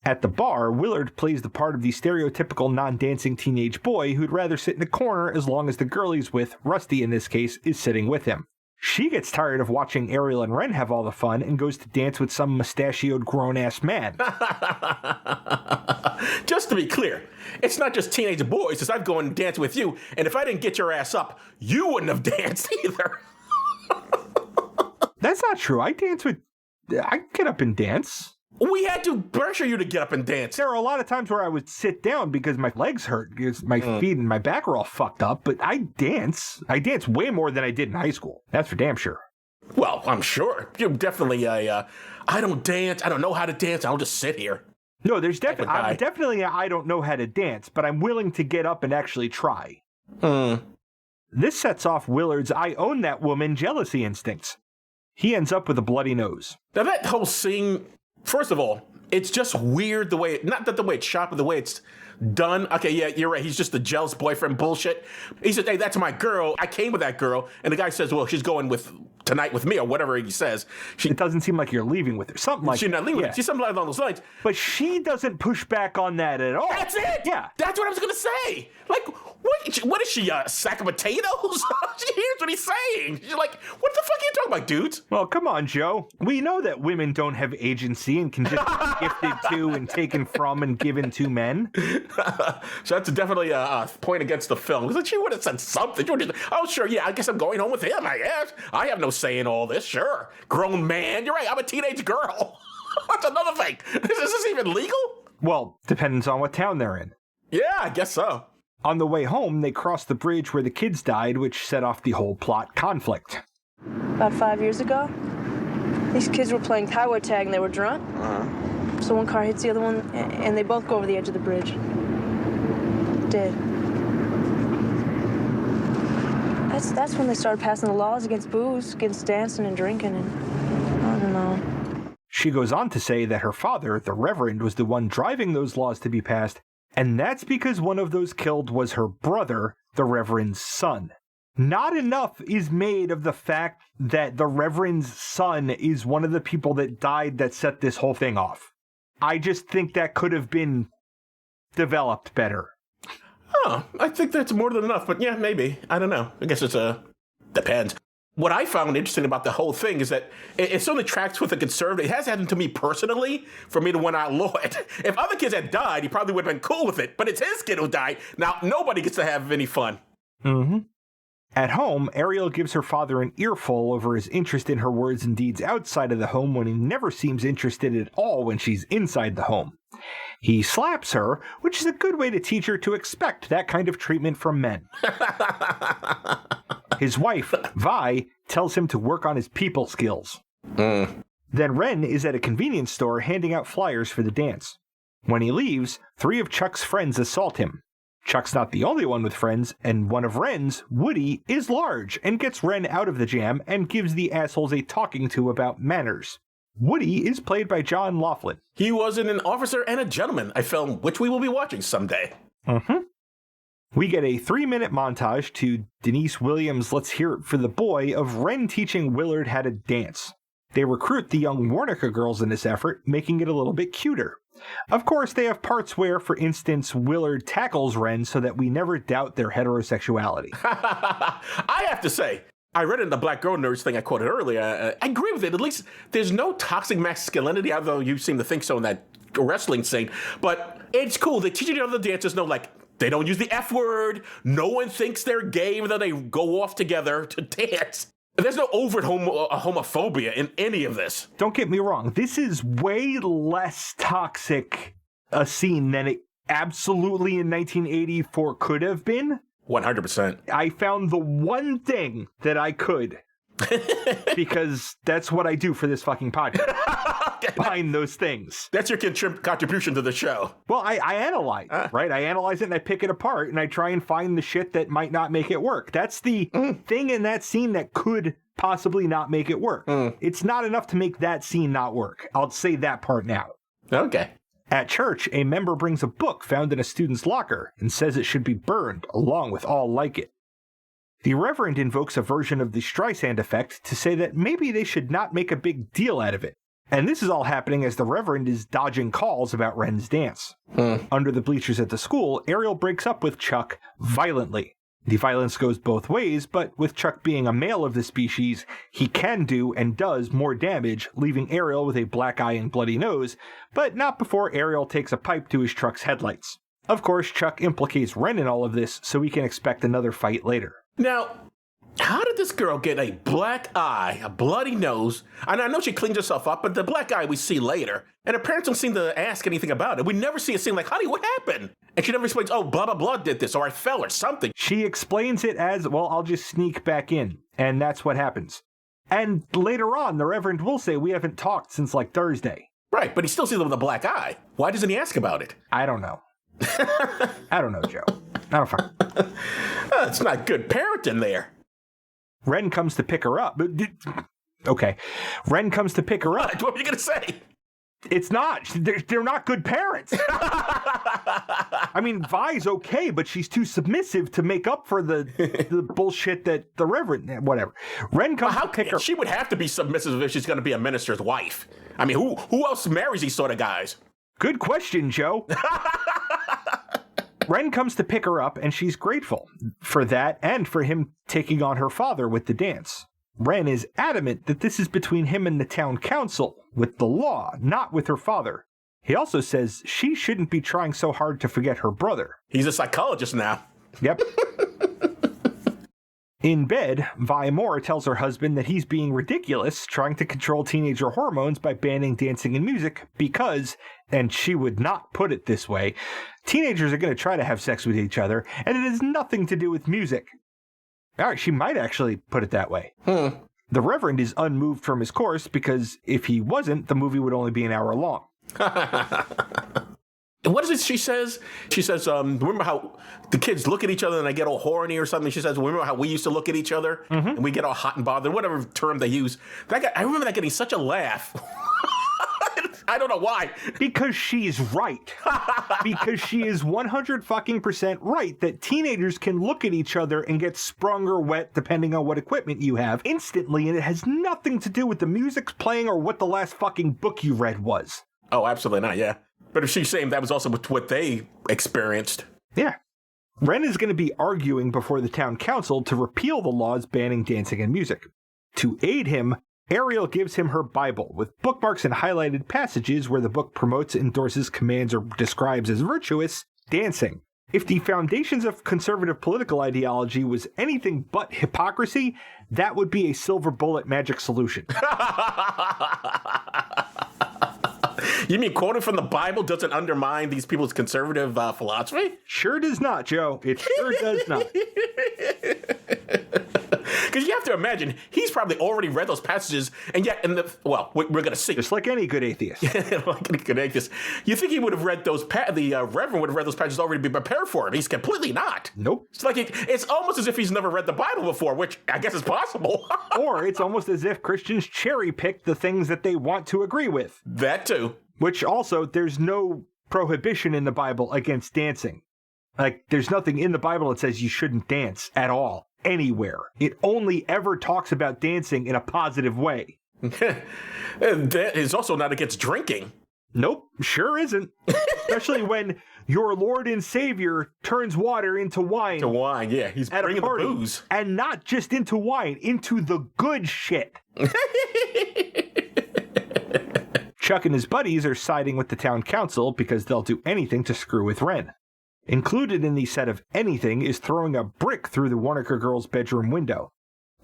At the bar, Willard plays the part of the stereotypical non-dancing teenage boy who'd rather sit in a corner as long as the girl he's with, Rusty in this case, is sitting with him. She gets tired of watching Ariel and Ren have all the fun and goes to dance with some mustachioed grown-ass man. Just to be clear, it's not just teenage boys, as I've gone and danced with you, and if I didn't get your ass up, you wouldn't have danced either. That's not true. I get up and dance. We had to pressure you to get up and dance. There are a lot of times where I would sit down because my legs hurt, because my feet and my back are all fucked up, but I dance. I dance way more than I did in high school. That's for damn sure. Well, I'm sure. You're definitely I don't dance. I don't know how to dance. I'll just sit here. No, there's definitely I don't know how to dance, but I'm willing to get up and actually try. This sets off Willard's I own that woman jealousy instincts. He ends up with a bloody nose. Now that whole scene, first of all, it's just weird the way, not that the way it's shot, but the way it's done. Okay, yeah, you're right. He's just the jealous boyfriend bullshit. He said, hey, that's my girl. I came with that girl. And the guy says, well, she's going tonight with me, or whatever he says. It doesn't seem like you're leaving with her. Something like she's not leaving with her. She's something along those lines. But she doesn't push back on that at all. That's it. Yeah. That's what I was going to say. Like, what is she, a sack of potatoes? She hears what he's saying. She's like, what the fuck are you talking about, dudes? Well, come on, Joe. We know that women don't have agency and can just be gifted to and taken from and given to men. So that's definitely a point against the film. Because she would have said something. She would have, oh, sure, yeah, I guess I'm going home with him, I guess. I have no say in all this, sure. Grown man. You're right, I'm a teenage girl. That's another thing. Is this even legal? Well, depends on what town they're in. Yeah, I guess so. On the way home, they cross the bridge where the kids died, which set off the whole plot conflict. About 5 years ago, these kids were playing highway tag and they were drunk. So one car hits the other one, and they both go over the edge of the bridge. Dead. That's when they started passing the laws against booze, against dancing and drinking, and I don't know. She goes on to say that her father, the Reverend, was the one driving those laws to be passed, and that's because one of those killed was her brother, the Reverend's son. Not enough is made of the fact that the Reverend's son is one of the people that died that set this whole thing off. I just think that could have been developed better. Oh, I think that's more than enough, but yeah, maybe. I don't know. I guess depends. What I found interesting about the whole thing is that it certainly tracks with the conservative. It has happened to me personally for me to want to outlaw it. If other kids had died, he probably would have been cool with it, but it's his kid who died. Now, nobody gets to have any fun. Mm-hmm. At home, Ariel gives her father an earful over his interest in her words and deeds outside of the home when he never seems interested at all when she's inside the home. He slaps her, which is a good way to teach her to expect that kind of treatment from men. His wife, Vi, tells him to work on his people skills. Then Ren is at a convenience store handing out flyers for the dance. When he leaves, 3 of Chuck's friends assault him. Chuck's not the only one with friends, and one of Ren's, Woody, is large and gets Ren out of the jam and gives the assholes a talking to about manners. Woody is played by John Laughlin. He was in An Officer and a Gentleman, a film which we will be watching someday. We get a 3-minute montage to Denise Williams' Let's Hear It for the Boy of Ren teaching Willard how to dance. They recruit the young Warnica girls in this effort, making it a little bit cuter. Of course, they have parts where, for instance, Willard tackles Ren so that we never doubt their heterosexuality. I have to say, I read in the Black Girl Nerds thing I quoted earlier. I agree with it. At least there's no toxic masculinity, although you seem to think so in that wrestling scene. But it's cool. They teach the other dancers know, like, they don't use the F word. No one thinks they're gay, even though they go off together to dance. There's no overt homophobia in any of this. Don't get me wrong. This is way less toxic a scene than it absolutely in 1984 could have been. 100%. I found the one thing that I could, because that's what I do for this fucking podcast. Find those things. That's your contribution to the show. Well, I analyze, right? I analyze it and I pick it apart and I try and find the shit that might not make it work. That's the thing in that scene that could possibly not make it work. It's not enough to make that scene not work. I'll say that part now. Okay. At church, a member brings a book found in a student's locker and says it should be burned along with all like it. The Reverend invokes a version of the Streisand effect to say that maybe they should not make a big deal out of it. And this is all happening as the Reverend is dodging calls about Ren's dance. Under the bleachers at the school, Ariel breaks up with Chuck violently. The violence goes both ways, but with Chuck being a male of the species, he can do and does more damage, leaving Ariel with a black eye and bloody nose, but not before Ariel takes a pipe to his truck's headlights. Of course, Chuck implicates Ren in all of this, so we can expect another fight later. Now, how did this girl get a black eye, a bloody nose? And I know she cleans herself up, but the black eye we see later. And her parents don't seem to ask anything about it. We never see a scene like, honey, what happened? And she never explains, oh, blah, blah, blah did this, or I fell, or something. She explains it as, well, I'll just sneak back in. And that's what happens. And later on, the Reverend will say, we haven't talked since, like, Thursday. Right, but he still sees them with a black eye. Why doesn't he ask about it? I don't know. I don't know, Joe. I don't fucking... It's not good parenting there. Ren comes to pick her up. Okay. Ren comes to pick her up. What were you going to say? It's not. They're not good parents. I mean, Vi's okay, but she's too submissive to make up for the bullshit that the Reverend, whatever. Ren comes to pick her. She would have to be submissive if she's going to be a minister's wife. I mean, who else marries these sort of guys? Good question, Joe. Ren comes to pick her up, and she's grateful for that and for him taking on her father with the dance. Ren is adamant that this is between him and the town council, with the law, not with her father. He also says she shouldn't be trying so hard to forget her brother. He's a psychologist now. Yep. In bed, Vi Moore tells her husband that he's being ridiculous, trying to control teenager hormones by banning dancing and music because, and she would not put it this way, teenagers are going to try to have sex with each other, and it has nothing to do with music. All right, she might actually put it that way. The Reverend is unmoved from his course because if he wasn't, the movie would only be an hour long. What is it she says? She says, remember how the kids look at each other and they get all horny or something? She says, remember how we used to look at each other and we get all hot and bothered, whatever term they use. I remember that getting such a laugh. I don't know why. Because she's right. Because she is 100% right that teenagers can look at each other and get sprung or wet depending on what equipment you have instantly, and it has nothing to do with the music's playing or what the last fucking book you read was. Oh, absolutely not, yeah. But if she's saying that was also what they experienced. Yeah. Ren is going to be arguing before the town council to repeal the laws banning dancing and music. To aid him, Ariel gives him her Bible with bookmarks and highlighted passages where the book promotes, endorses, commands, or describes as virtuous dancing. If the foundations of conservative political ideology was anything but hypocrisy, that would be a silver bullet magic solution. You mean quoting from the Bible doesn't undermine these people's conservative philosophy? Sure does not, Joe. It sure does not. Because you have to imagine, he's probably already read those passages, and yet, we're going to see. Just like any good atheist. Like any good atheist. You think he would have read those, the Reverend would have read those passages already to be prepared for him. He's completely not. Nope. It's like, it's almost as if he's never read the Bible before, which I guess is possible. Or it's almost as if Christians cherry-pick the things that they want to agree with. That too. Which also, there's no prohibition in the Bible against dancing. Like, there's nothing in the Bible that says you shouldn't dance at all. Anywhere. It only ever talks about dancing in a positive way. That is also not against drinking. Nope, sure isn't. Especially when your Lord and Savior turns water into wine. To wine, yeah. He's bringing the booze. And not just into wine, into the good shit. Chuck and his buddies are siding with the town council because they'll do anything to screw with Ren. Included in the set of anything is throwing a brick through the Warnaker girl's bedroom window.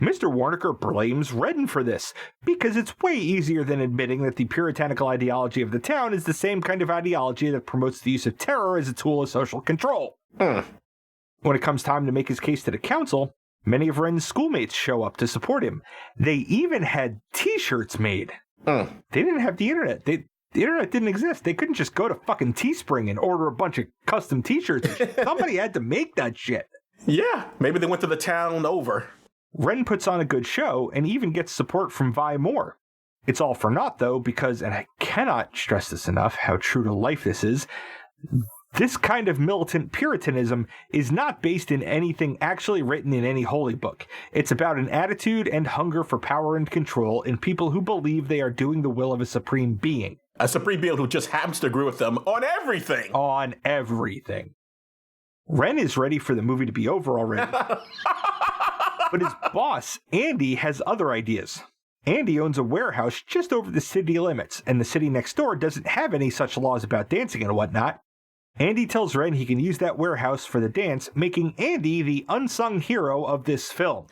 Mr. Warnaker blames Redden for this, because it's way easier than admitting that the puritanical ideology of the town is the same kind of ideology that promotes the use of terror as a tool of social control. When it comes time to make his case to the council, many of Ren's schoolmates show up to support him. They even had t-shirts made. They didn't have the internet. The internet didn't exist. They couldn't just go to fucking Teespring and order a bunch of custom t-shirts. Somebody had to make that shit. Yeah, maybe they went to the town over. Ren puts on a good show and even gets support from Vi Moore. It's all for naught, though, because, and I cannot stress this enough, how true to life this is, this kind of militant Puritanism is not based in anything actually written in any holy book. It's about an attitude and hunger for power and control in people who believe they are doing the will of a supreme being. A supreme being who just happens to agree with them on everything. On everything. Ren is ready for the movie to be over already. But his boss, Andy, has other ideas. Andy owns a warehouse just over the city limits, and the city next door doesn't have any such laws about dancing and whatnot. Andy tells Ren he can use that warehouse for the dance, making Andy the unsung hero of this film.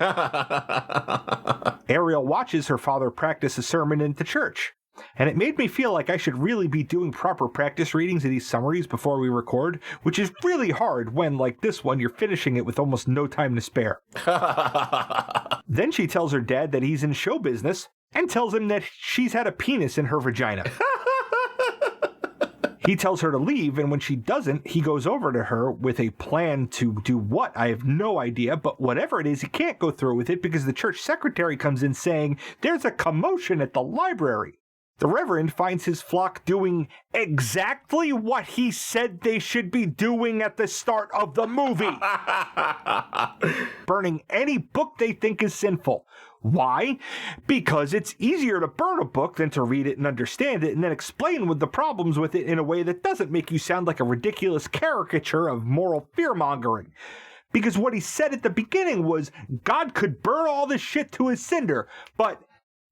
Ariel watches her father practice a sermon in the church. And it made me feel like I should really be doing proper practice readings of these summaries before we record, which is really hard when, like this one, you're finishing it with almost no time to spare. Then she tells her dad that he's in show business, and tells him that she's had a penis in her vagina. He tells her to leave, and when she doesn't, he goes over to her with a plan to do what? I have no idea, but whatever it is, he can't go through with it because the church secretary comes in saying, "There's a commotion at the library." The Reverend finds his flock doing exactly what he said they should be doing at the start of the movie. Burning any book they think is sinful. Why? Because it's easier to burn a book than to read it and understand it and then explain the problems with it in a way that doesn't make you sound like a ridiculous caricature of moral fear-mongering. Because what he said at the beginning was God could burn all this shit to a cinder, but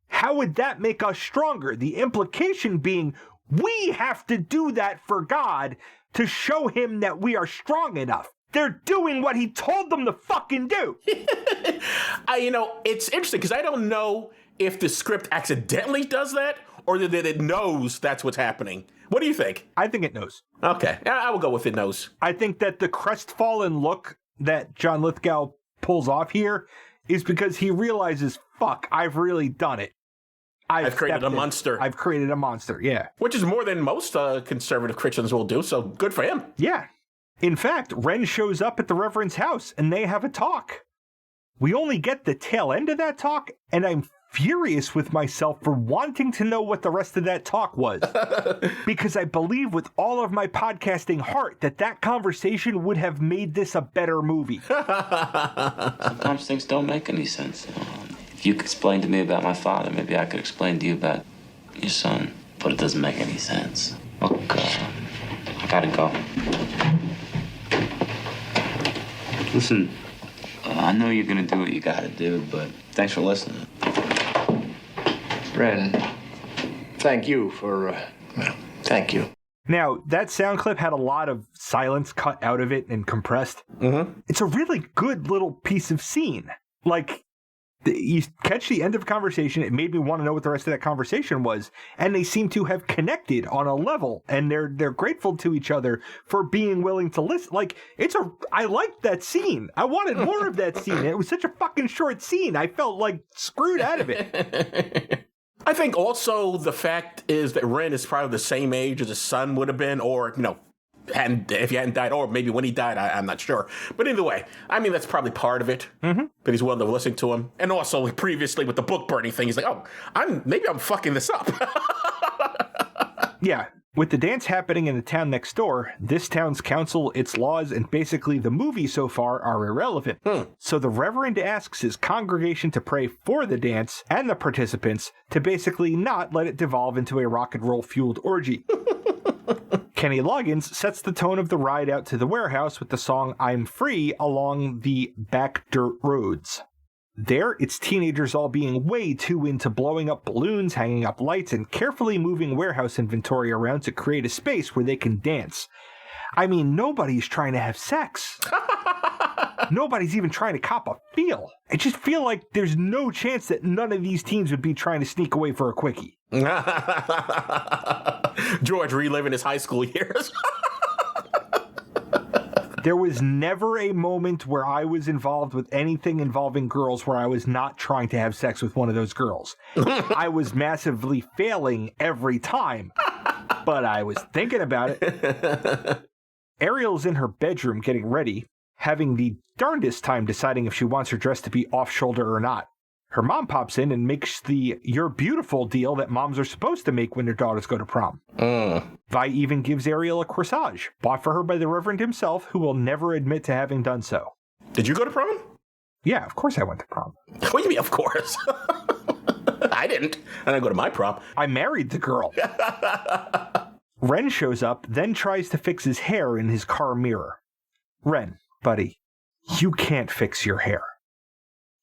how would that make us stronger? The implication being we have to do that for God to show him that we are strong enough. They're doing what he told them to fucking do. It's interesting because I don't know if the script accidentally does that or that it knows that's what's happening. What do you think? I think it knows. Okay, I will go with it knows. I think that the crestfallen look that John Lithgow pulls off here is because he realizes, fuck, I've really done it. I've created a monster. I've created a monster, yeah. Which is more than most conservative Christians will do, so good for him. Yeah. In fact, Ren shows up at the Reverend's house, and they have a talk. We only get the tail end of that talk, and I'm furious with myself for wanting to know what the rest of that talk was. Because I believe with all of my podcasting heart that conversation would have made this a better movie. Sometimes things don't make any sense. If you could explain to me about my father, maybe I could explain to you about your son. But it doesn't make any sense. Look, I gotta go. Listen, I know you're gonna do what you gotta do, but thanks for listening. Ren, thank you for, thank you. Now, that sound clip had a lot of silence cut out of it and compressed. Mm-hmm. It's a really good little piece of scene. Like, you catch the end of a conversation, it made me want to know what the rest of that conversation was, and they seem to have connected on a level, and they're grateful to each other for being willing to listen. Like, I liked that scene. I wanted more of that scene. It was such a fucking short scene. I felt like screwed out of it. I think also the fact is that Ren is probably the same age as his son would have been, or, if he hadn't died, or maybe when he died, I'm not sure. But either way, I mean, that's probably part of it, that he's willing to listen to him. And also, previously with the book burning thing, he's like, oh, maybe I'm fucking this up. Yeah. With the dance happening in the town next door, this town's council, its laws, and basically the movie so far are irrelevant. So the Reverend asks his congregation to pray for the dance and the participants to basically not let it devolve into a rock and roll fueled orgy. Kenny Loggins sets the tone of the ride out to the warehouse with the song I'm Free along the back dirt roads. There, it's teenagers all being way too into blowing up balloons, hanging up lights, and carefully moving warehouse inventory around to create a space where they can dance. I mean, nobody's trying to have sex. Nobody's even trying to cop a feel. I just feel like there's no chance that none of these teens would be trying to sneak away for a quickie. George reliving his high school years. There was never a moment where I was involved with anything involving girls where I was not trying to have sex with one of those girls. I was massively failing every time, but I was thinking about it. Ariel's in her bedroom getting ready, having the darndest time deciding if she wants her dress to be off-shoulder or not. Her mom pops in and makes the "you're beautiful" deal that moms are supposed to make when their daughters go to prom. Vi even gives Ariel a corsage, bought for her by the Reverend himself, who will never admit to having done so. Did you go to prom? Yeah, of course I went to prom. What do you mean, of course? I didn't. I didn't go to my prom. I married the girl. Ren shows up, then tries to fix his hair in his car mirror. Ren, buddy, you can't fix your hair.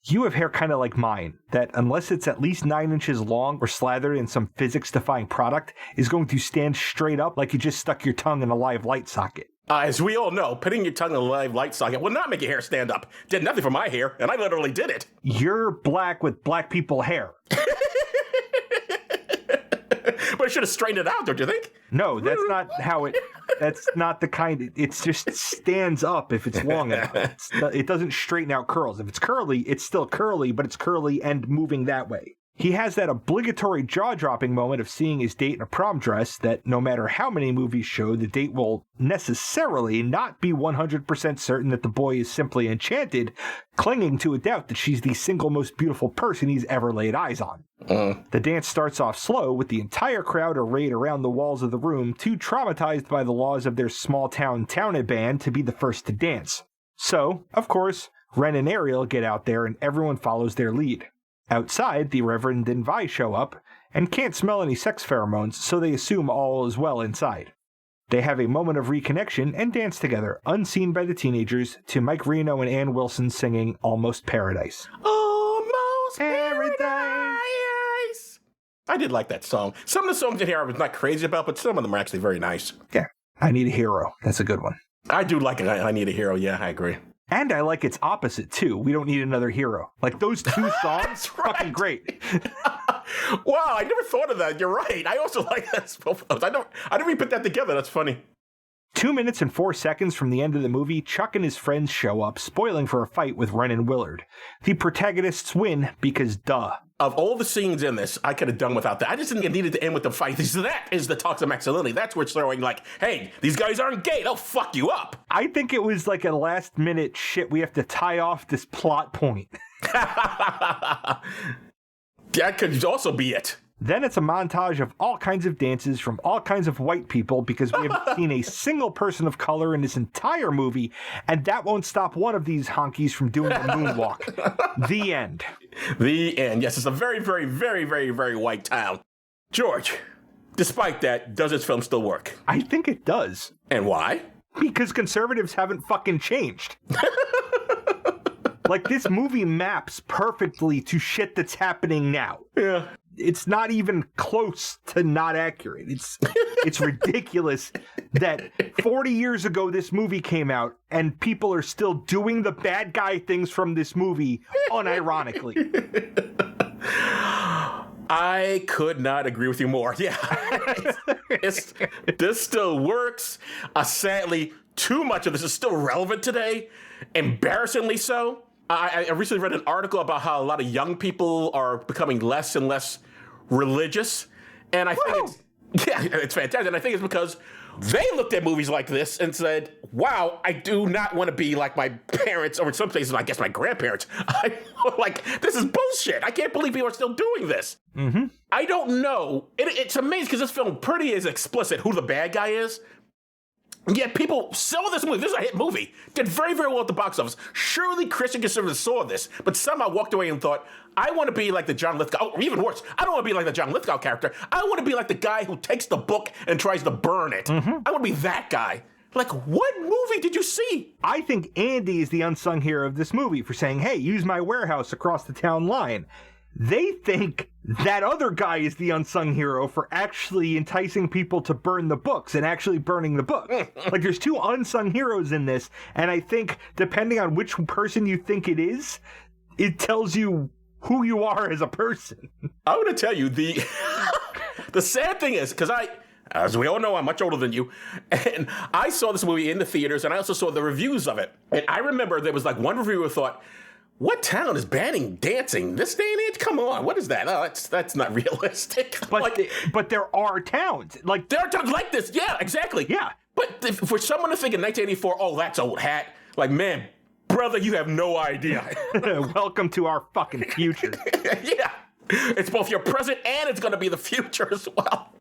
You have hair kind of like mine, that unless it's at least 9 inches long or slathered in some physics-defying product, is going to stand straight up like you just stuck your tongue in a live light socket. As we all know, putting your tongue in a live light socket will not make your hair stand up. Did nothing for my hair, and I literally did it. You're black with black people hair. But I should have straightened it out, don't you think? No, that's not how it... That's not the kind... It just stands up if it's long enough. It doesn't straighten out curls. If it's curly, it's still curly, but it's curly and moving that way. He has that obligatory jaw-dropping moment of seeing his date in a prom dress that no matter how many movies show, the date will necessarily not be 100% certain that the boy is simply enchanted, clinging to a doubt that she's the single most beautiful person he's ever laid eyes on. The dance starts off slow, with the entire crowd arrayed around the walls of the room, too traumatized by the laws of their small-town townie band to be the first to dance. So, of course, Ren and Ariel get out there and everyone follows their lead. Outside, the Reverend and Vi show up and can't smell any sex pheromones, so they assume all is well inside. They have a moment of reconnection and dance together, unseen by the teenagers, to Mike Reno and Ann Wilson singing Almost Paradise. Almost Paradise! I did like that song. Some of the songs in here I was not crazy about, but some of them are actually very nice. Yeah, I Need a Hero. That's a good one. I do like it. I Need a Hero. Yeah, I agree. And I like its opposite, too. We Don't Need Another Hero. Like, those two songs, fucking great. Wow, I never thought of that. You're right. I also like that. I never even put that together. That's funny. 2 minutes and 4 seconds from the end of the movie, Chuck and his friends show up, spoiling for a fight with Ren and Willard. The protagonists win because duh. Of all the scenes in this, I could have done without that. I just didn't get needed to end with the fight. That is the toxic masculinity. That's where it's throwing like, hey, these guys aren't gay. They'll fuck you up. I think it was like a last minute shit. We have to tie off this plot point. That could also be it. Then it's a montage of all kinds of dances from all kinds of white people because we haven't seen a single person of color in this entire movie, and that won't stop one of these honkies from doing a moonwalk. The end. The end. Yes, it's a very, very, very, very, very white town. George, despite that, does this film still work? I think it does. And why? Because conservatives haven't fucking changed. Like, this movie maps perfectly to shit that's happening now. Yeah. It's not even close to not accurate. It's ridiculous that 40 years ago this movie came out and people are still doing the bad guy things from this movie unironically. I could not agree with you more. Yeah. This still works. Sadly, too much of this is still relevant today. Embarrassingly so. I recently read an article about how a lot of young people are becoming less and less religious. And I think it's fantastic. And I think it's because they looked at movies like this and said, wow, I do not want to be like my parents, or in some cases, I guess my grandparents. This is bullshit. I can't believe people are still doing this. Mm-hmm. I don't know. It's amazing because this film pretty is explicit who the bad guy is. Yet people saw this movie. This is a hit movie. Did very, very well at the box office. Surely Christian conservatives saw this, but somehow walked away and thought, I want to be like the John Lithgow. Or even worse, I don't want to be like the John Lithgow character. I want to be like the guy who takes the book and tries to burn it. Mm-hmm. I want to be that guy. Like, what movie did you see? I think Andy is the unsung hero of this movie for saying, hey, use my warehouse across the town line. They think that other guy is the unsung hero for actually enticing people to burn the books and actually burning the book. Like, there's two unsung heroes in this, and I think depending on which person you think it is, it tells you who you are as a person. I'm going to tell you, the sad thing is, because as we all know, I'm much older than you, and I saw this movie in the theaters, and I also saw the reviews of it. And I remember there was like one reviewer who thought, what town is banning dancing this day and age? Come on, what is that? Oh, that's not realistic. But there are towns. Like, there are towns like this. Yeah, exactly. Yeah. But for someone to think in 1984, oh, that's old hat. Like, man, brother, you have no idea. Welcome to our fucking future. Yeah. It's both your present and it's going to be the future as well.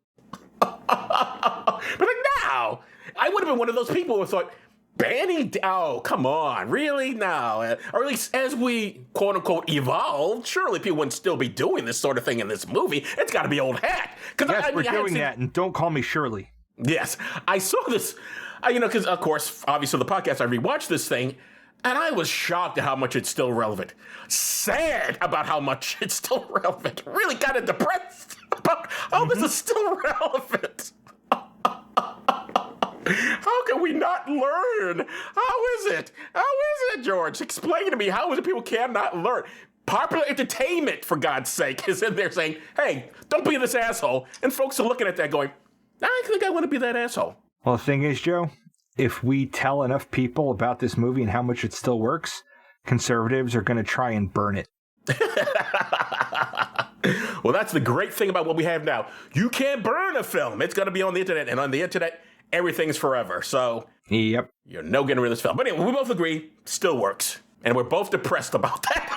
But like, now, I would have been one of those people who thought, banning? Oh, come on. Really? No. Or at least as we, quote unquote, evolved, surely people wouldn't still be doing this sort of thing in this movie. It's got to be old hat. Yes, we're doing that, and don't call me Shirley. Yes. I saw this, because, of course, obviously the podcast, I rewatched this thing, and I was shocked at how much it's still relevant. Sad about how much it's still relevant. Really kind of depressed about how this is still relevant. How can we not learn? How is it? How is it, George? Explain to me, how is it people cannot learn? Popular entertainment, for God's sake, is in there saying, hey, don't be this asshole. And folks are looking at that going, I think I want to be that asshole. Well, the thing is, Joe, if we tell enough people about this movie and how much it still works, conservatives are going to try and burn it. Well, that's the great thing about what we have now. You can't burn a film. It's going to be on the internet, and on the internet, everything's forever. So Yep. you're no getting rid of this film. But anyway, we both agree, still works. And we're both depressed about that.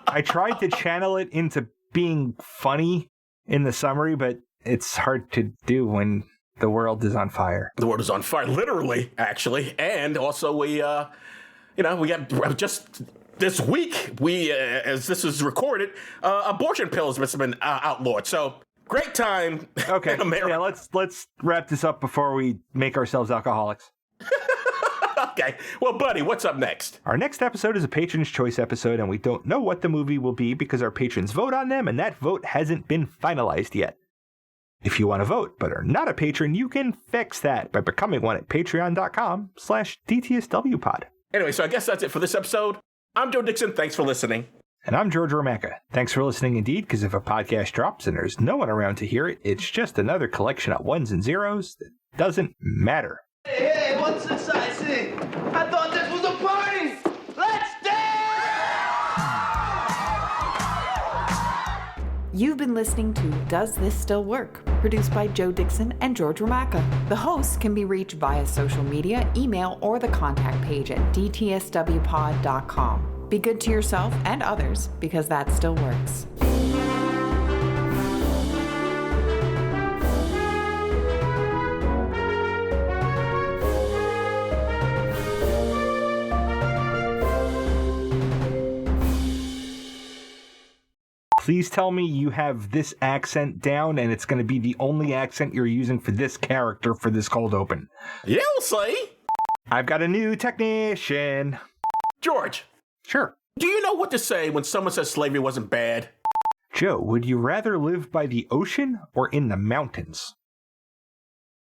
I tried to channel it into being funny in the summary, but it's hard to do when the world is on fire. The world is on fire, literally, actually. And also we got just this week, as this is recorded, abortion pills have been outlawed. So great time. Okay, in America. yeah, let's wrap this up before we make ourselves alcoholics. Okay, well, buddy, what's up next? Our next episode is a Patron's Choice episode, and we don't know what the movie will be because our patrons vote on them, and that vote hasn't been finalized yet. If you want to vote but are not a patron, you can fix that by becoming one at patreon.com/DTSWpod. Anyway, so I guess that's it for this episode. I'm Joe Dixon. Thanks for listening. And I'm George Romaka. Thanks for listening indeed, because if a podcast drops and there's no one around to hear it, it's just another collection of ones and zeros that doesn't matter. Hey, what's this I see? I thought this was a party! Let's dance! You've been listening to Does This Still Work? Produced by Joe Dixon and George Romaka. The hosts can be reached via social media, email, or the contact page at dtswpod.com. Be good to yourself and others, because that still works. Please tell me you have this accent down and it's going to be the only accent you're using for this character for this cold open. You'll see. I've got a new technician. George. Sure. Do you know what to say when someone says slavery wasn't bad? Joe, would you rather live by the ocean or in the mountains?